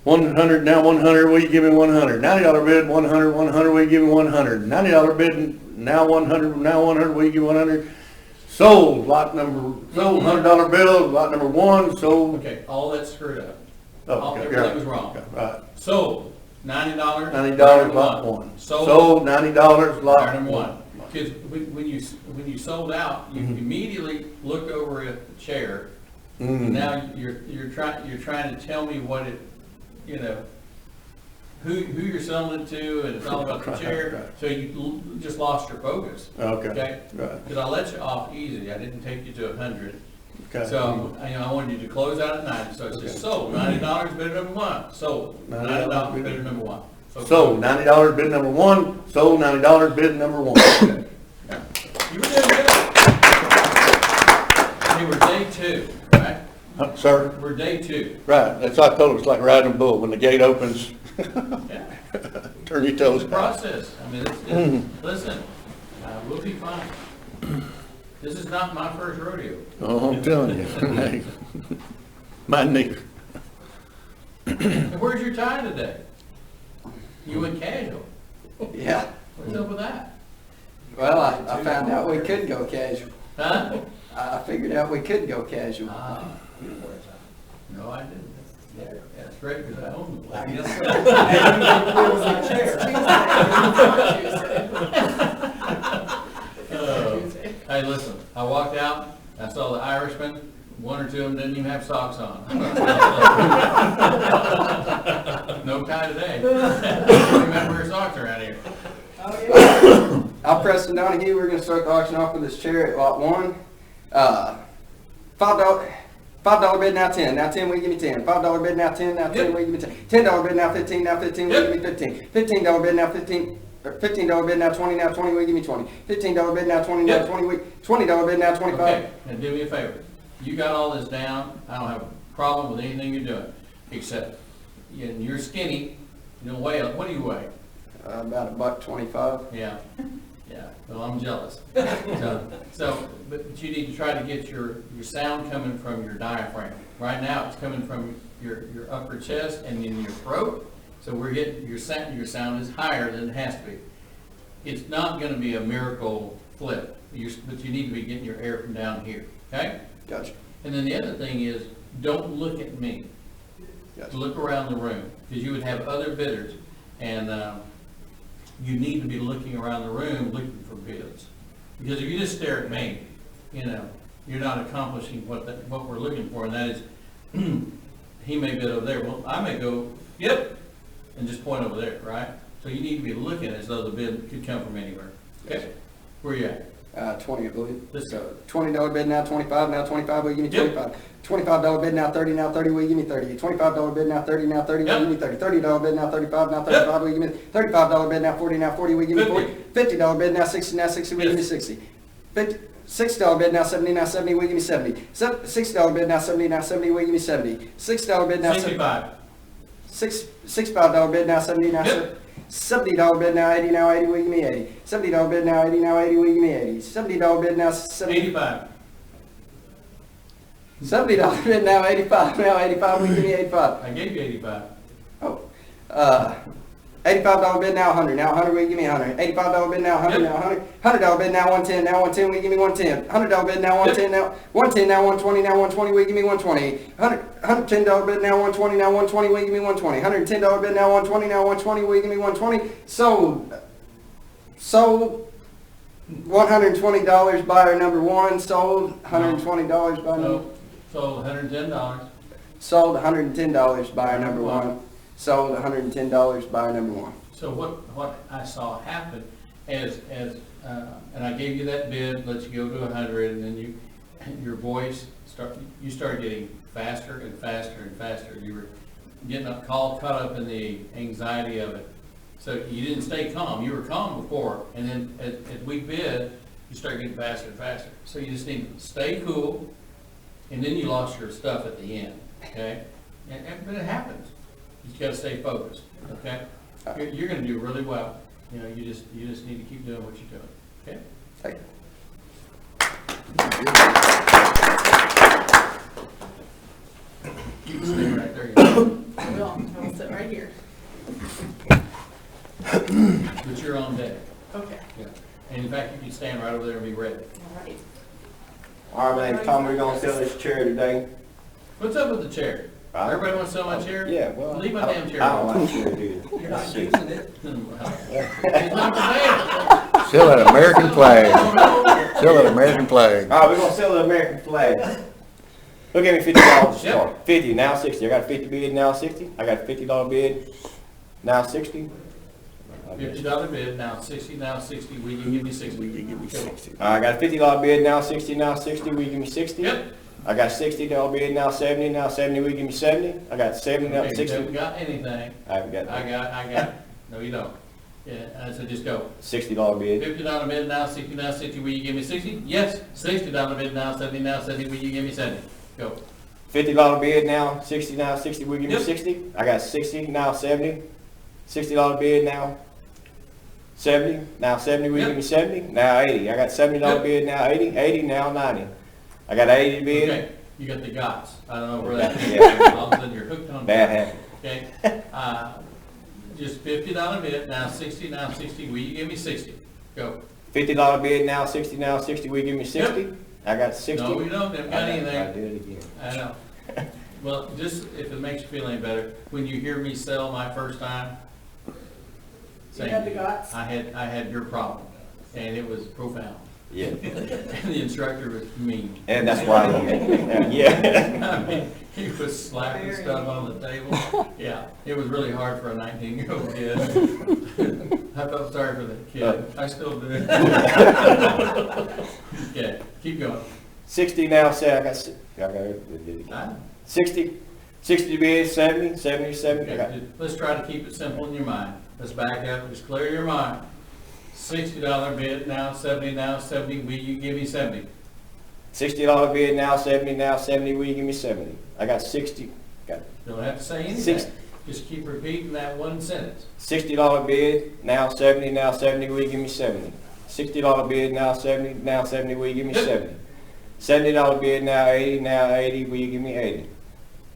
100 now, 100, will you give me 100? $90 bid, 100, 100, will you give me 100? $90 bid now, 100, now 100, will you give me 100? Sold, sold, $100 bill, lot number 1, sold. Okay, all that's screwed up. Oh, okay, Everything yeah. was wrong. Okay, right. Sold, $90. $90 lot 1. Sold, $90 lot Item 1. one. Because when you sold out, you immediately looked over at the chair. And now you're trying to tell me what it, who you're selling it to, and it's all about the chair. Right. So you just lost your focus. Okay. Right. Because I let you off easy. I didn't take you to 100. Okay. So I wanted you to close out at 90. So it's just sold. $90 bidder number 1. Sold. $90 bidder number 1. Sold, $90 bid number 1, sold, $90 bid number 1. You were doing good. Hey, we're day 2, right? Sir? We're day 2. Right, that's what I told him, it's like riding a bull, when the gate opens, Yeah. turn your toes It's a back. process. I mean, listen, we'll be fine. This is not my first rodeo. Oh, I'm telling you. Mine neither. And where's your tie today? You went casual. Yeah, What's up with that? well, I found out we could go casual. Huh? I figured out we could go casual. No, I didn't. That's great, because I own the place. Hey, listen, I walked out, I saw the Irishman, 1 or 2 of them didn't even have socks on. No tie today. Remember wear socks around here. I'm Preston Donahue. We're going to start the auction off with this chair at lot 1. $5 bid now 10. Now 10, will you give me 10? $5 bid now 10. Now 10, will you give me 10? $10 bid now 15. Now 15, will you give me 15? $15 bid now 15. $15 bid now 20. Now 20, will you give me 20? $15 bid now 20. Now 20. $20 bid now 25. Okay, now do me a favor. You got all this down. I don't have a problem with anything you're doing, except you're skinny. You don't weigh. What do you weigh? About $1.25. Yeah, yeah. Well, I'm jealous. But you need to try to get your sound coming from your diaphragm. Right now, it's coming from your upper chest and in your throat. So we're getting, your sound is higher than it has to be. It's not gonna be a miracle flip, but you need to be getting your air from down here, okay? Gotcha. And then the other thing is, don't look at me. Gotcha. Look around the room, because you would have other bidders, and you need to be looking around the room looking for bids. Because if you just stare at me, you're not accomplishing what we're looking for, and that is, he may bid over there, well, I may go, yep, and just point over there, right? So you need to be looking as though the bid could come from anywhere. Okay? Where you at? 20, I believe. Let's go. $20 bid now, 25, now 25, will you give me Yep. 25? $25 bid now, 30, now 30, will you give me 30? $25 bid now, 30, now 30, will you give me 30? $30 bid now, 35, now 35, will you give me $35 bid now, 40, now 40, will you give me 40? $50 bid now, 60, now 60, will you give me 60? $60 bid now, 70, now 70, will you give me 70? $60 bid now, 70, now 70, will you give me 70? $60 bid now, 65. $65 bid now, 70, now 70. $70 bid now, 80, now 80, will you give me 80? $70 bid now, 80, now 80, will you give me 80? $70 bid now, 70. 85. $70 bid now, 85, now 85, will you give me 85? I gave you 85. Oh, $85 bid now, 100, now 100, will you give me 100? $85 bid now, 100, now 100. $100 bid now, 110, now 110, will you give me 110? $100 bid now, 110, now 110, now 120, now 120, will you give me 120? $110 bid now, 120, now 120, will you give me 120? $110 bid now, 120, now 120, will you give me 120? Sold. $120 buyer number one, sold. $120 buyer number. So $110. Sold. $110 buyer number one. Sold. $110 buyer number one. So what I saw happen as and I gave you that bid, let you go to 100, and then your voice you started getting faster and faster and faster. You were getting caught up in the anxiety of it. So you didn't stay calm. You were calm before, and then as we bid, you start getting faster and faster. So you just need to stay cool, and then you lost your stuff at the end. Okay, but it happens. You just got to stay focused. Okay, you're going to do really well. You just need to keep doing what you're doing. Okay. Thank you. You can stay right there. I'll sit right here. But you're on deck. Okay. Yeah. And in fact, you can stand right over there and be ready. All right. All right, my name's Tom, we're gonna sell this chair today. What's up with the chair? Everybody wants to sell my chair? Yeah, well. Leave my damn chair I don't alone. like chair, dude. You're not using it. It's not for sale. Sell that American flag. Sell that American flag. All right, we're gonna sell the American flag. Look at me, $50 to Yep. start. 50, now 60. I got a 50 bid, now 60. I got a $50 bid, now 60. $50 bid, now 60, now 60, will you give me 60? You give me 60. I got a $50 bid, now 60, now 60. Will you give me 60? Yep. I got a $60 bid, now 70, now 70. Will you give me 70? I got 70, now Okay, you 60. haven't got anything. I haven't got I that. got, no you don't. Yeah, I said just go. $60 bid. $50 bid, now 60, now 60, will you give me 60? Yes. $60 bid, now 70, now 70, will you give me 70? Go. $50 bid, now 60, now 60. Will you give me Yep. 60? I got 60, now 70. $60 bid, now 70. Now 70, will you Yep. give me 70? Now 80. I got $70 Yep. bid, now 80. 80, now 90. I got 80 bid. Okay, you got the gots. I don't know where that is. Yeah. All of a sudden you're hooked on Bad gots. habit. Okay, just $50 bid, now 60, now 60, will you give me 60? Go. $50 bid, now 60, now 60. Will you give me 60? I got 60. No, you don't, haven't got I anything. do it again. I know. Well, just if it makes you feel any better, when you hear me sell my first time, same had the deal. guts? I had your problem, and it was profound. Yeah. And the instructor was mean. And that's why I yeah. I mean, he was slapping stuff on the table. Yeah, it was really hard for a 19-year-old kid. I felt sorry for the kid. I still do. Okay, keep going. 60 now, say I got it. 60 bid, 70, 70, 70. I got Okay, let's try to keep it simple in your mind. Let's back up, just clear your mind. $60 bid, now 70, now 70, will you give me 70? $60 bid, now 70, now 70. Will you give me 70? I got 60. Got Don't have to say anything. Six- Just keep repeating that one sentence. $60 bid, now 70, now 70. Will you give me 70? $60 bid, now 70, will you give me 70? $70 bid, now 80, will you give me 80?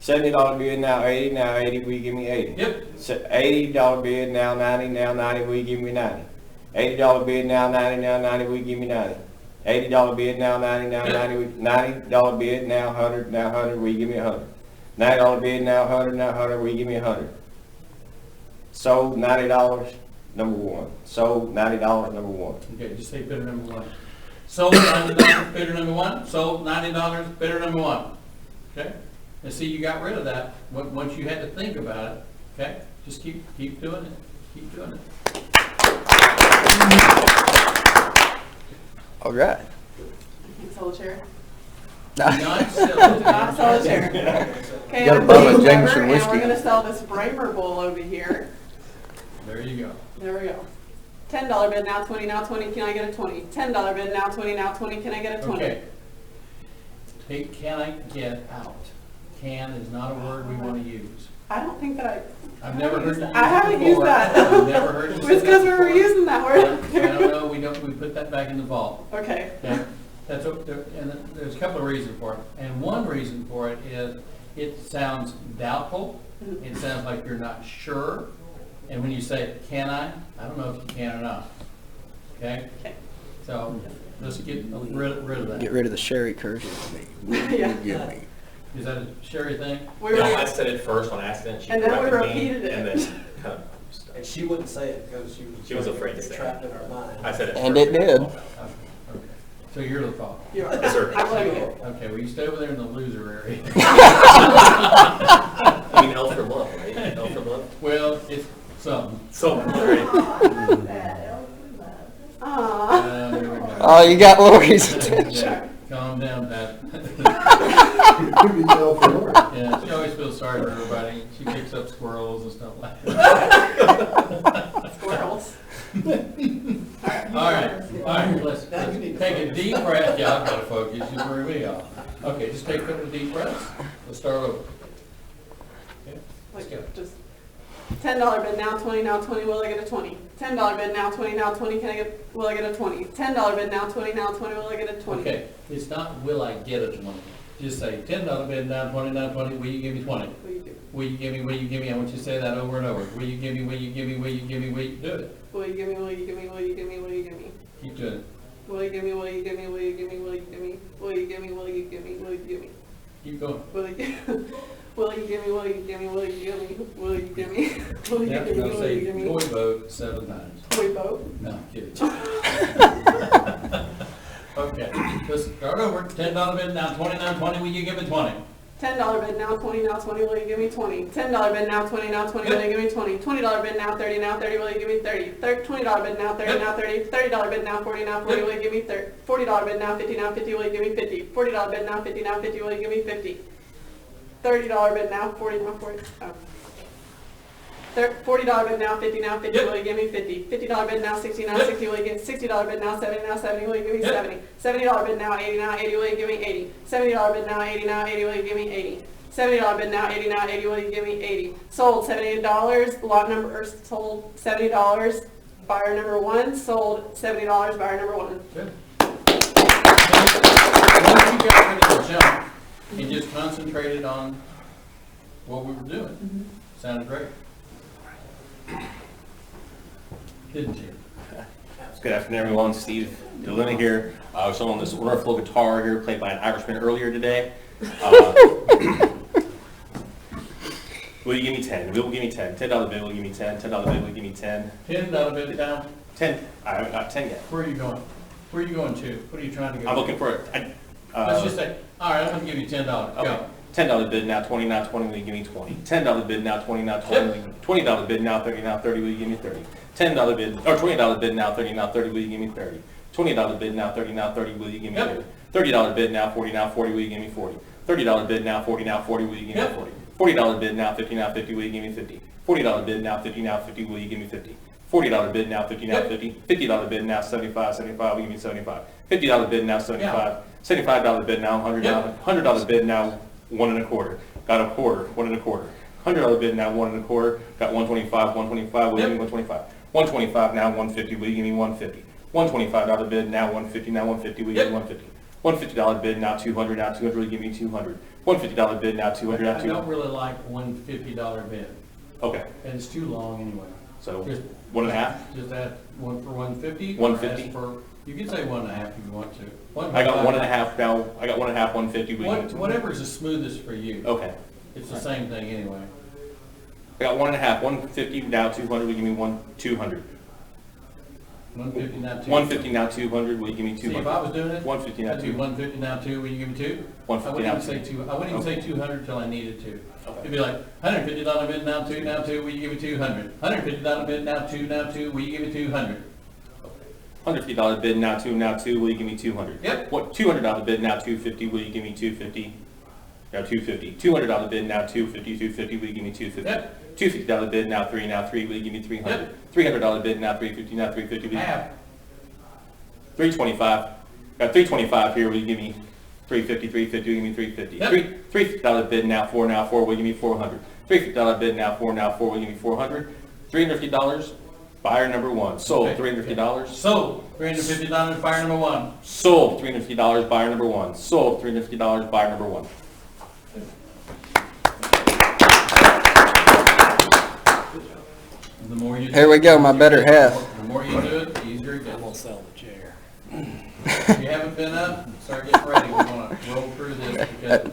$70 bid, now 80, will you give me 80? Yep. $80 bid, now 90, will you give me 90? $80 bid, now 90, will you give me 90? $80 bid, now 90, $90 bid, now 100, will you give me 100? $90 bid, now 100, will you give me 100? Sold $90, number one. Sold $90, number one. Okay, just say bidder number one. Sold $90, bidder number one. Sold $90, bidder number one. Okay? And see, you got rid of that once you had to think about it. Okay? Just keep doing it. Keep doing it. All right. I can't sell a chair. Not silly. Not sell a chair. Okay, Got a I'm bottle of Dave Jameson Weber, and whiskey. we're gonna sell this Bramer bowl over here. There you go. There we go. $10 bid, now 20, can I get a 20? $10 bid, now 20, can I get a 20? Okay. Take can I get out. Can is not a word we want to use. I don't think that I've never heard you use I haven't it used before. that. I've never heard you It's say because we that were before. using that word. I don't know, we put that back in the vault. Okay. Okay? That's what, and there's a couple of reasons for it. And one reason for it is it sounds doubtful. It sounds like you're not sure. And when you say, can I don't know if you can or not. Okay? Okay. So let's get rid of that. Get rid of the Sherry curse. Yeah. Is that a Sherry thing? We No, were, I said it first on accident. She And then we corrected me, repeated it. And then kind of stopped. And she wouldn't say it because She was afraid to say it. trapped in her mind. I said it And first. it did. Okay. So you're the fault. you are. Yes, sir. I blame you. Okay, well, you stay over there in the loser area. I mean, L for love, right? L for love? Well, it's something. So, right? Aw. There we go. Oh, you got Lori's attention. Yeah, calm down, Pat. Yeah, she always feels sorry for everybody. She picks up squirrels and stuff like that. Squirrels. All right, let's take a deep breath. Yeah, I've got to focus. You threw me off. Okay, just take a couple of deep breaths. Let's start over. Okay, let's go. Just $10 bid, now 20, will I get a 20? $10 bid, now 20, will I get a 20? $10 bid, now 20, will I get a 20? Okay, it's not will I get a 20. Just say $10 bid, now 20, will you give me 20? What do you do? Will you give me, I want you to say that over and over. Will you give me, will you give me, will you give me, will you do it? Will you give me, will you give me, will you give me, will you give me? Keep doing it. Will you give me, will you give me, will you give me, will you give me? Will you give me, will you give me, will you give me? Keep going. Will you give Will you give me, will you give me, will you give me, will you give me? Will you Yep, give me, now will you say give me? toy boat 7 times. Toy boat? No, I'm kidding. Okay, let's start over. $10 bid, now 20, will you give me 20? $10 bid, now 20, will you give me 20? $10 bid, now 20, will you give me 20? $20 bid, now 30, will you give me 30? $20 bid, now 30, $30 bid, now 40, will you give me 30? $40 bid, now 50, will you give me 50? $40 bid, now 50, will you give me 50? $30 bid, now 40, oh. $40 bid, now 50, will you give me 50? $50 bid, now 60, will you give me $60 bid, now 70, will you give me 70? $70 bid, now 80, will you give me 80? $70 bid, now 80, will you give me 80? $70 bid, now 80, will you give me 80? Sold $78, lot number, sold $70, buyer number 1, sold $70, buyer number 1. Good. Once you got rid of the jump and just concentrated on what we were doing, sounded great. Didn't you? Good afternoon, everyone. Steve Delina here. I was on this wonderful guitar here, played by an Irishman earlier today. Will you give me 10? Will you give me 10? $10 bid, will you give me 10? $10 bid, will you give me 10? $10 bid down. 10. I haven't got 10 yet. Where are you going? Where are you going to? What are you trying to go? I'm looking for it. Let's just say, all right, I'm gonna give you $10. Okay. Go. $10 bid, now 20, will you give me 20? $10 bid, now 20, will you $20 bid, now 30, will you give me 30? $10 bid, or $20 bid, now 30, will you give me 30? $20 bid, now 30, will you give me 30? $30 bid, now 40, will you give me 40? $30 bid, now 40, will you give me 40? $40 bid, now 50, will you give me 50? $40 bid, now 50, will you give me 50? $40 bid, now 50, $50 bid, now 75, will you give me 75? $50 bid, now 75, $75 bid, now 100, $100 bid, now 1 1/4, got a quarter, 1 1/4. $100 bid, now 1 1/4, got 125, will you give me 125? 125, now 150, will you give me 150? $125 bid, now 150, now 150, we give you 150. $150 bid, now 200, now 200, we give you 200. $150 bid, now 200, now I 200. don't really like one $50 bid, Okay, and it's too long anyway. so Just- 1.5. Just ask one for 150. 150. Or ask for, you can say 1.5 if you want to. I got 1.5 now, I got 1.5, 150, we give you 200. Whatever's the smoothest for you. Okay. It's the same thing anyway. I got 1.5, 150, now 200, will you give me 200. 150 now 2. 150, now 200, will you give me See, if 200. I was doing it, 150 now I'd do 200. 150 now 2, will you give me 2? 150 I wouldn't now even say 2. 2, I wouldn't even say 200 till I needed to. It'd be like, $150 bid now 2, will you give me 200? $150 bid now 2, will you give me 200? $150 bid, now 2, will you give me 200? Yep. What, $200 bid, now 250, will you give me 250? Now 250. $200 bid, now 250, will you give me 250? Yep. $250 bid, now 3, will you give me 300? $300 bid, now 350, now 350, will you Half. 325. Got 325 here, will you give me 350, will you give me 350? Yep. $350 bid, now 4, will you give me 400? $350 bid, now 4, will you give me 400? $350, buyer number 1. Sold, Okay. $350. Sold, $350, buyer number 1. Sold, $350, buyer number 1. Sold, $350, buyer number 1. The more you do. Here we go, my better half. The more you do it, the easier it gets. We'll sell the chair. If you haven't been up, start getting ready. We want to roll through this because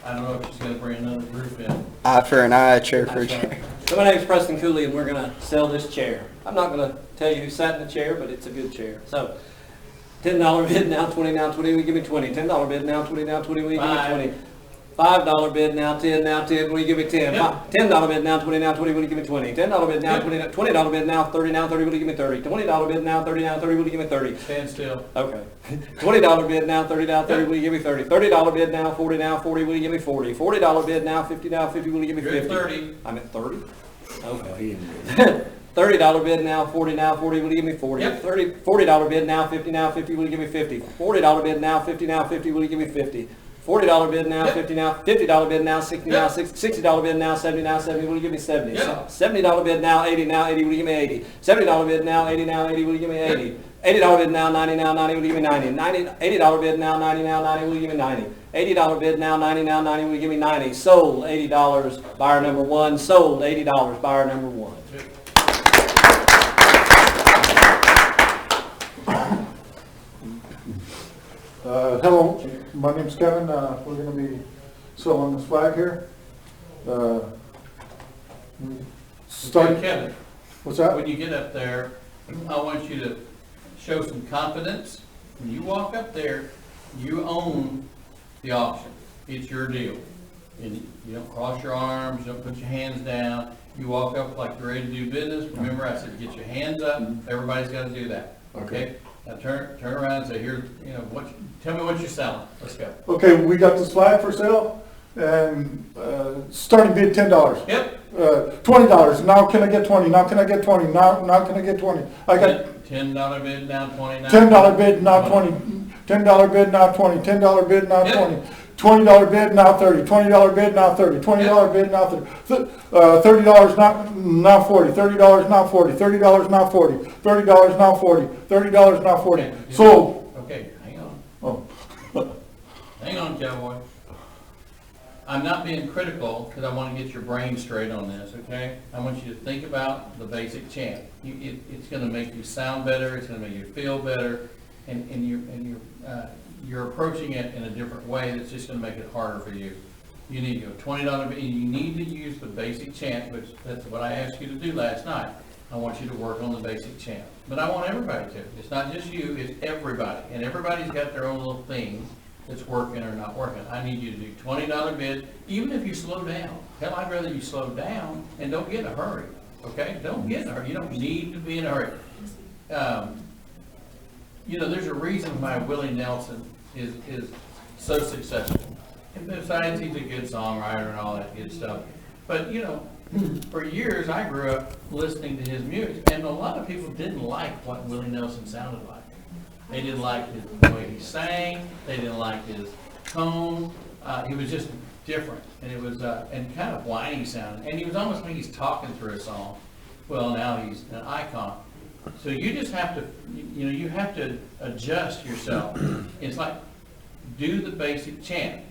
I don't know if she's going to bring another group in. Eye for an eye, chair for a chair. So my name's Preston Cooley, and we're gonna sell this chair. I'm not gonna tell you who sat in the chair, but it's a good chair. So, $10 bid now, 20 now, 20, will you give me 20? $10 bid now, 20 now, 20, will you give me 20? $5 bid now, 10 now, 10, will you give me 10? Yep. $10 bid now, 20 now, 20, will you give me 20? $10 bid now, Yep. 20 now, $20 bid now, 30 now, 30, will you give me 30? $20 bid now, 30 now, 30, will you give me 30? Stand still. Okay. $20 bid now, 30 now, 30, will you give me 30? $30 bid now, 40 now, 40, will you give me 40? $40 bid now, 50 now, 50, will you give me You're at 50? 30. I'm at 30? Okay. $30 bid now, 40 now, 40, will you give me 40? Yep. $40 bid now, 50 now, 50, will you give me 50? $40 bid now, 50 now, 50, will you give me 50? $40 bid now, Yep. 50 now, $50 bid now, 60 now, Yep. $60 bid now, 70 now, 70, will you give me 70? Yep. $70 bid now, 80 now, 80, will you give me 80? $70 bid now, 80 now, 80, will you give me 80? $80 bid now, 90 now, 90, will you give me 90? $80 bid now, 90 now, 90, will you give me 90? $80 bid now, 90 now, 90, will you give me 90? Sold, $80, buyer number 1. Sold, $80, buyer number 1. Hello, my name's Kevin. We're gonna be selling this flag here. Start, Kevin, what's that? when you get up there, I want you to show some confidence. When you walk up there, you own the auction. It's your deal. And you don't cross your arms, you don't put your hands down. You walk up like you're ready to do business. Remember, I said, get your hands up. Everybody's got to do that. Okay? Now turn around and say, here, tell me what you're selling. Let's go. Okay, we got this flag for sale and starting bid $10. Yep. $20. Now can I get 20? Now can I get 20? Now can I get 20? I got $10 bid now, 20 now. $10 bid now 20. $10 bid now 20. $10 bid now 20. $20 bid now 30. $20 bid now 30. $20 bid now 30. $30 now 40. $30 now 40. $30 now 40. $30 now 40. $30 now 40. Sold. Okay, hang on. Oh. Hang on, cowboy. I'm not being critical because I want to get your brain straight on this, okay? I want you to think about the basic chant. It's going to make you sound better. It's going to make you feel better, and you're approaching it in a different way. That's just going to make it harder for you. You need to go $20, and you need to use the basic chant, which that's what I asked you to do last night. I want you to work on the basic chant, but I want everybody to. It's not just you; it's everybody, and everybody's got their own little thing that's working or not working. I need you to do $20 bid, even if you slow down. Hell, I'd rather you slow down and don't get in a hurry, okay? Don't get in a hurry. You don't need to be in a hurry. There's a reason why Willie Nelson is so successful. And besides, he's a good songwriter and all that good stuff. But, for years, I grew up listening to his music, and a lot of people didn't like what Willie Nelson sounded like. They didn't like the way he sang. They didn't like his tone. He was just different, and it was and kind of whiny sounding. And he was almost like he's talking through a song. Well, now he's an icon. So you just have to, you know, you have to adjust yourself. It's like, do the basic chant.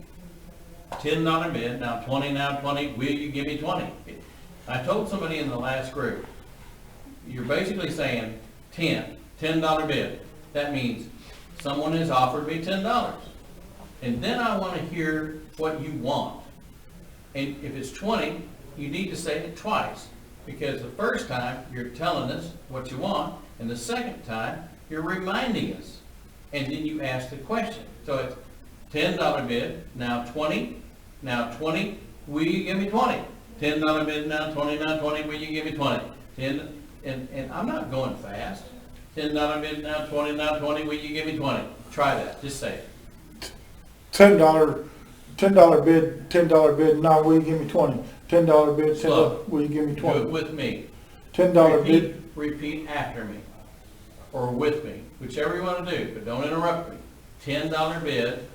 $10 bid, now 20, now 20, will you give me 20? I told somebody in the last group, you're basically saying $10 bid. That means someone has offered me $10. And then I want to hear what you want. And if it's 20, you need to say it twice. Because the first time, you're telling us what you want, and the second time, you're reminding us. And then you ask the question. So it's $10 bid, now 20, now 20, will you give me 20? $10 bid, now 20, now 20, will you give me 20? And I'm not going fast. $10 bid, now 20, now 20, will you give me 20? Try that, just say it. $10 bid, $10 bid, now will you give me 20? $10 bid, Slow. will you give me 20? Do it with me. $10 bid, Repeat after me, or with me, whichever you want to do, but don't interrupt me. $10 bid,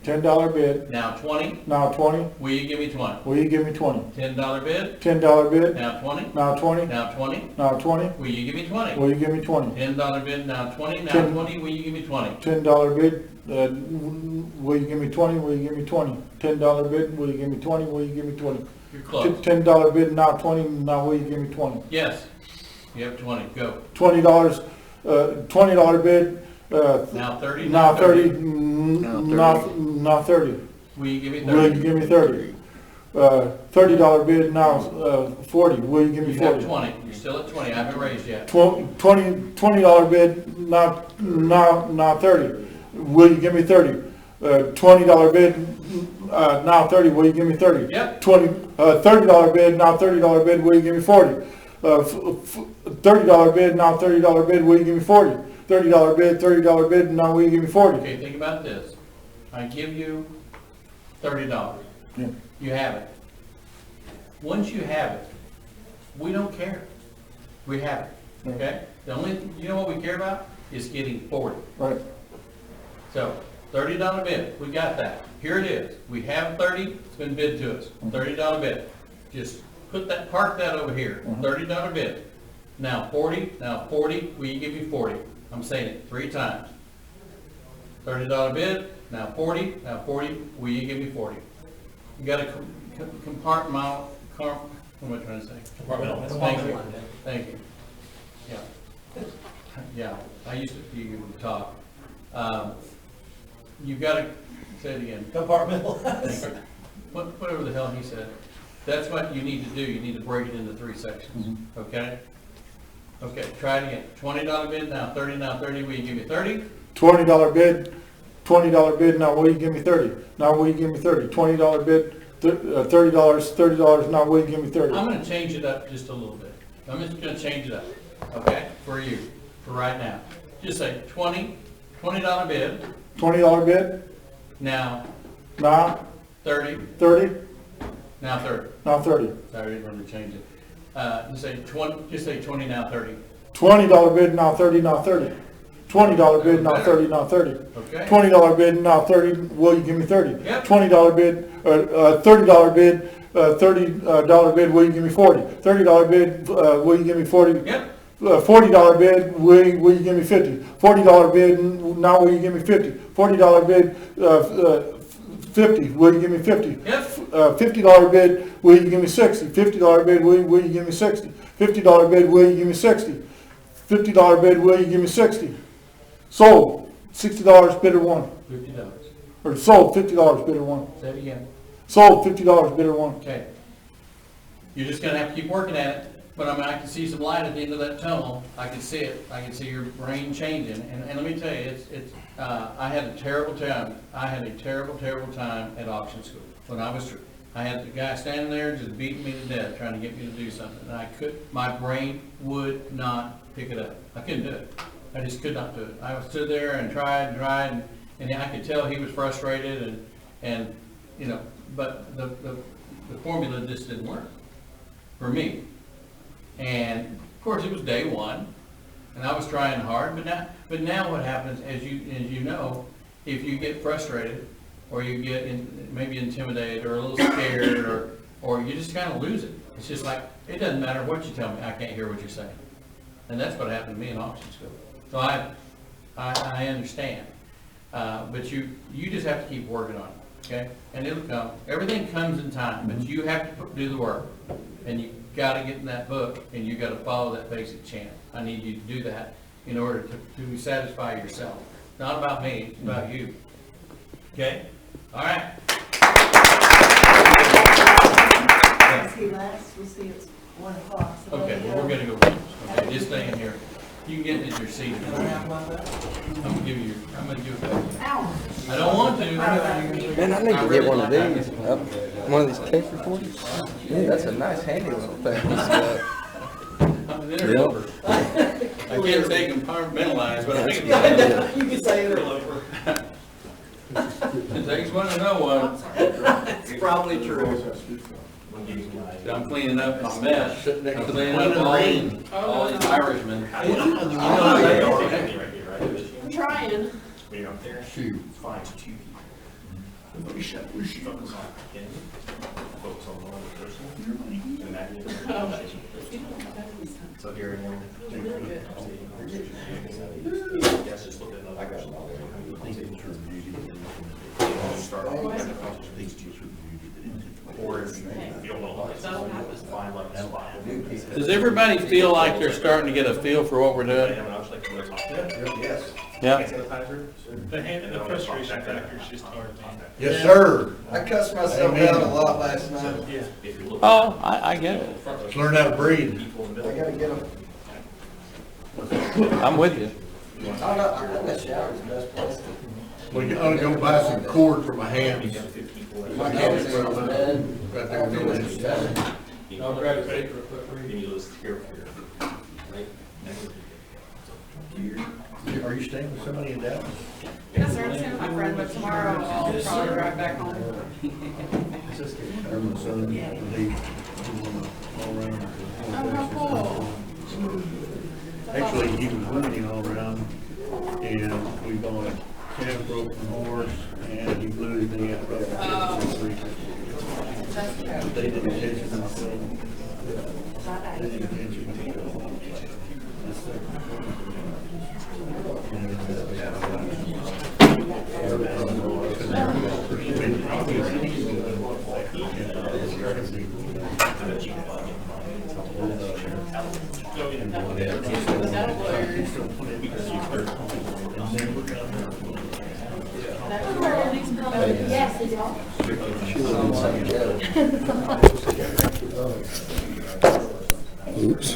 $10 bid, now 20, now 20, will you give me 20? will you give me 20? $10 bid, $10 bid, now 20, now 20, now 20, now 20, will you give me 20? will you give me 20? $10 bid, now 20, now 10. 20, will you give me 20? $10 bid, will you give me 20, will you give me 20? $10 bid, will you give me 20, will you give me 20? You're close. $10 bid, now 20, now will you give me 20? Yes, you have 20, go. $20, $20 bid, Now 30, now 30, Now 30. now 30. will you give me Will you 30? give me 30? $30 bid, now 40, will you give me You have 40? 20, you're still at 20, I haven't raised yet. $20 bid, now 30, will you give me 30? $20 bid, now 30, will you give me 30? Yep. $30 bid, now $30 bid, will you give me 40? $30 bid, now $30 bid, will you give me 40? $30 bid, now will you give me 40? Okay, think about this. I give you $30. Yeah. You have it. Once you have it, we don't care. We have it, okay? The only, you know what we care about? Is getting 40. Right. So, $30 bid, we got that. Here it is. We have 30, it's been bid to us. $30 bid. Just put that, park that over here. $30 bid. Now 40, will you give me 40? I'm saying it 3 times. $30 bid, now 40, will you give me 40? You gotta compartment, what am I trying to say? Thank you, thank you. Yeah, yeah, I used to hear you talk. You gotta, say it again. Compartmentalize. Whatever the hell he said. That's what you need to do, you need to break it into 3 sections, okay? Okay, try it again. $20 bid, now 30, will you give me 30? $20 bid, $20 bid, now will you give me 30? Now will you give me 30? $20 bid, $30, now will you give me 30? I'm gonna change it up just a little bit. I'm just gonna change it up, okay, for you, for right now. Just say $20 bid, $20 bid, now now 30, 30, now 30. now 30. Sorry, let me change it. Just say 20, now 30. $20 bid, now 30, now 30. $20 bid, now 30, now 30. Okay? $20 bid, now 30, will you give me 30? Yep. $20 bid, $30 bid, $30 bid, will you give me 40? $30 bid, will you give me 40? Yep. $40 bid, will you give me 50? $40 bid, now will you give me 50? $40 bid, 50, will you give me 50? Yep. $50 bid, will you give me 60? $50 bid, will you give me 60? $50 bid, will you give me 60? $50 bid, will you give me 60? Sold, $60 bidder one. $50. Or sold, $50 bidder one. Say it again. Sold, $50 bidder one. Okay. You're just gonna have to keep working at it, but I mean, I can see some light at the end of that tunnel. I can see it. I can see your brain changing. And let me tell you, I had a terrible time. I had a terrible time at auction school. When I had the guy standing there just beating me to death, trying to get me to do something. And my brain would not pick it up. I couldn't do it. I just could not do it. I stood there and tried, and I could tell he was frustrated and you know, but the formula just didn't work for me. And of course it was day one, and I was trying hard, but now what happens, as you know, if you get frustrated, or you get maybe intimidated, or a little scared, or you just kind of lose it. It's just like, it doesn't matter what you tell me, I can't hear what you're saying. And that's what happened to me in auction school. So I understand. But you just have to keep working on it, okay? And it'll come. Everything comes in time, but you have to do the work. And you gotta get in that book, and you gotta follow that basic chant. I need you to do that in order to satisfy yourself. It's not about me, it's about you. Okay? All right. As he laughs, we see it's 1 o'clock. so Okay, there well, you we're go. gonna go. Okay, just stay in here. You can get into your seat. I'm gonna give you, I'm gonna give it back. I don't want to. Man, I need to get one of these. One of these K340s. Yeah, that's a nice handy little thing. I'm an interloper. I can't say compartmentalized, but I can. You can say interloper. Takes one to know one. It's probably true. I'm cleaning up my mess. I'm cleaning up all these Irishmen. I'm trying. Shoot. So here again. Does everybody feel like they're starting to get a feel for what we're doing? Yes. Yeah. The frustration factor is just hard. Yes, sir. I cussed myself out a lot last night. Oh, I get it. Let's learn how to breathe. I gotta get them. I'm with you. I'm in the shower's the best place. We ought to go buy some cord for my hands. My hands are in the bed. Right there, no hands. I'll grab a paper real quick for you. Are you staying with somebody in Dallas? Yes, sir, I'm staying with my friend, but tomorrow I'll probably drive back home. Herman's son, he all around. Oh, how cool. Actually, he was winning all around, and we bought a calf broken horse, and he blew his knee out. They didn't catch him themselves. They didn't catch him. Oops.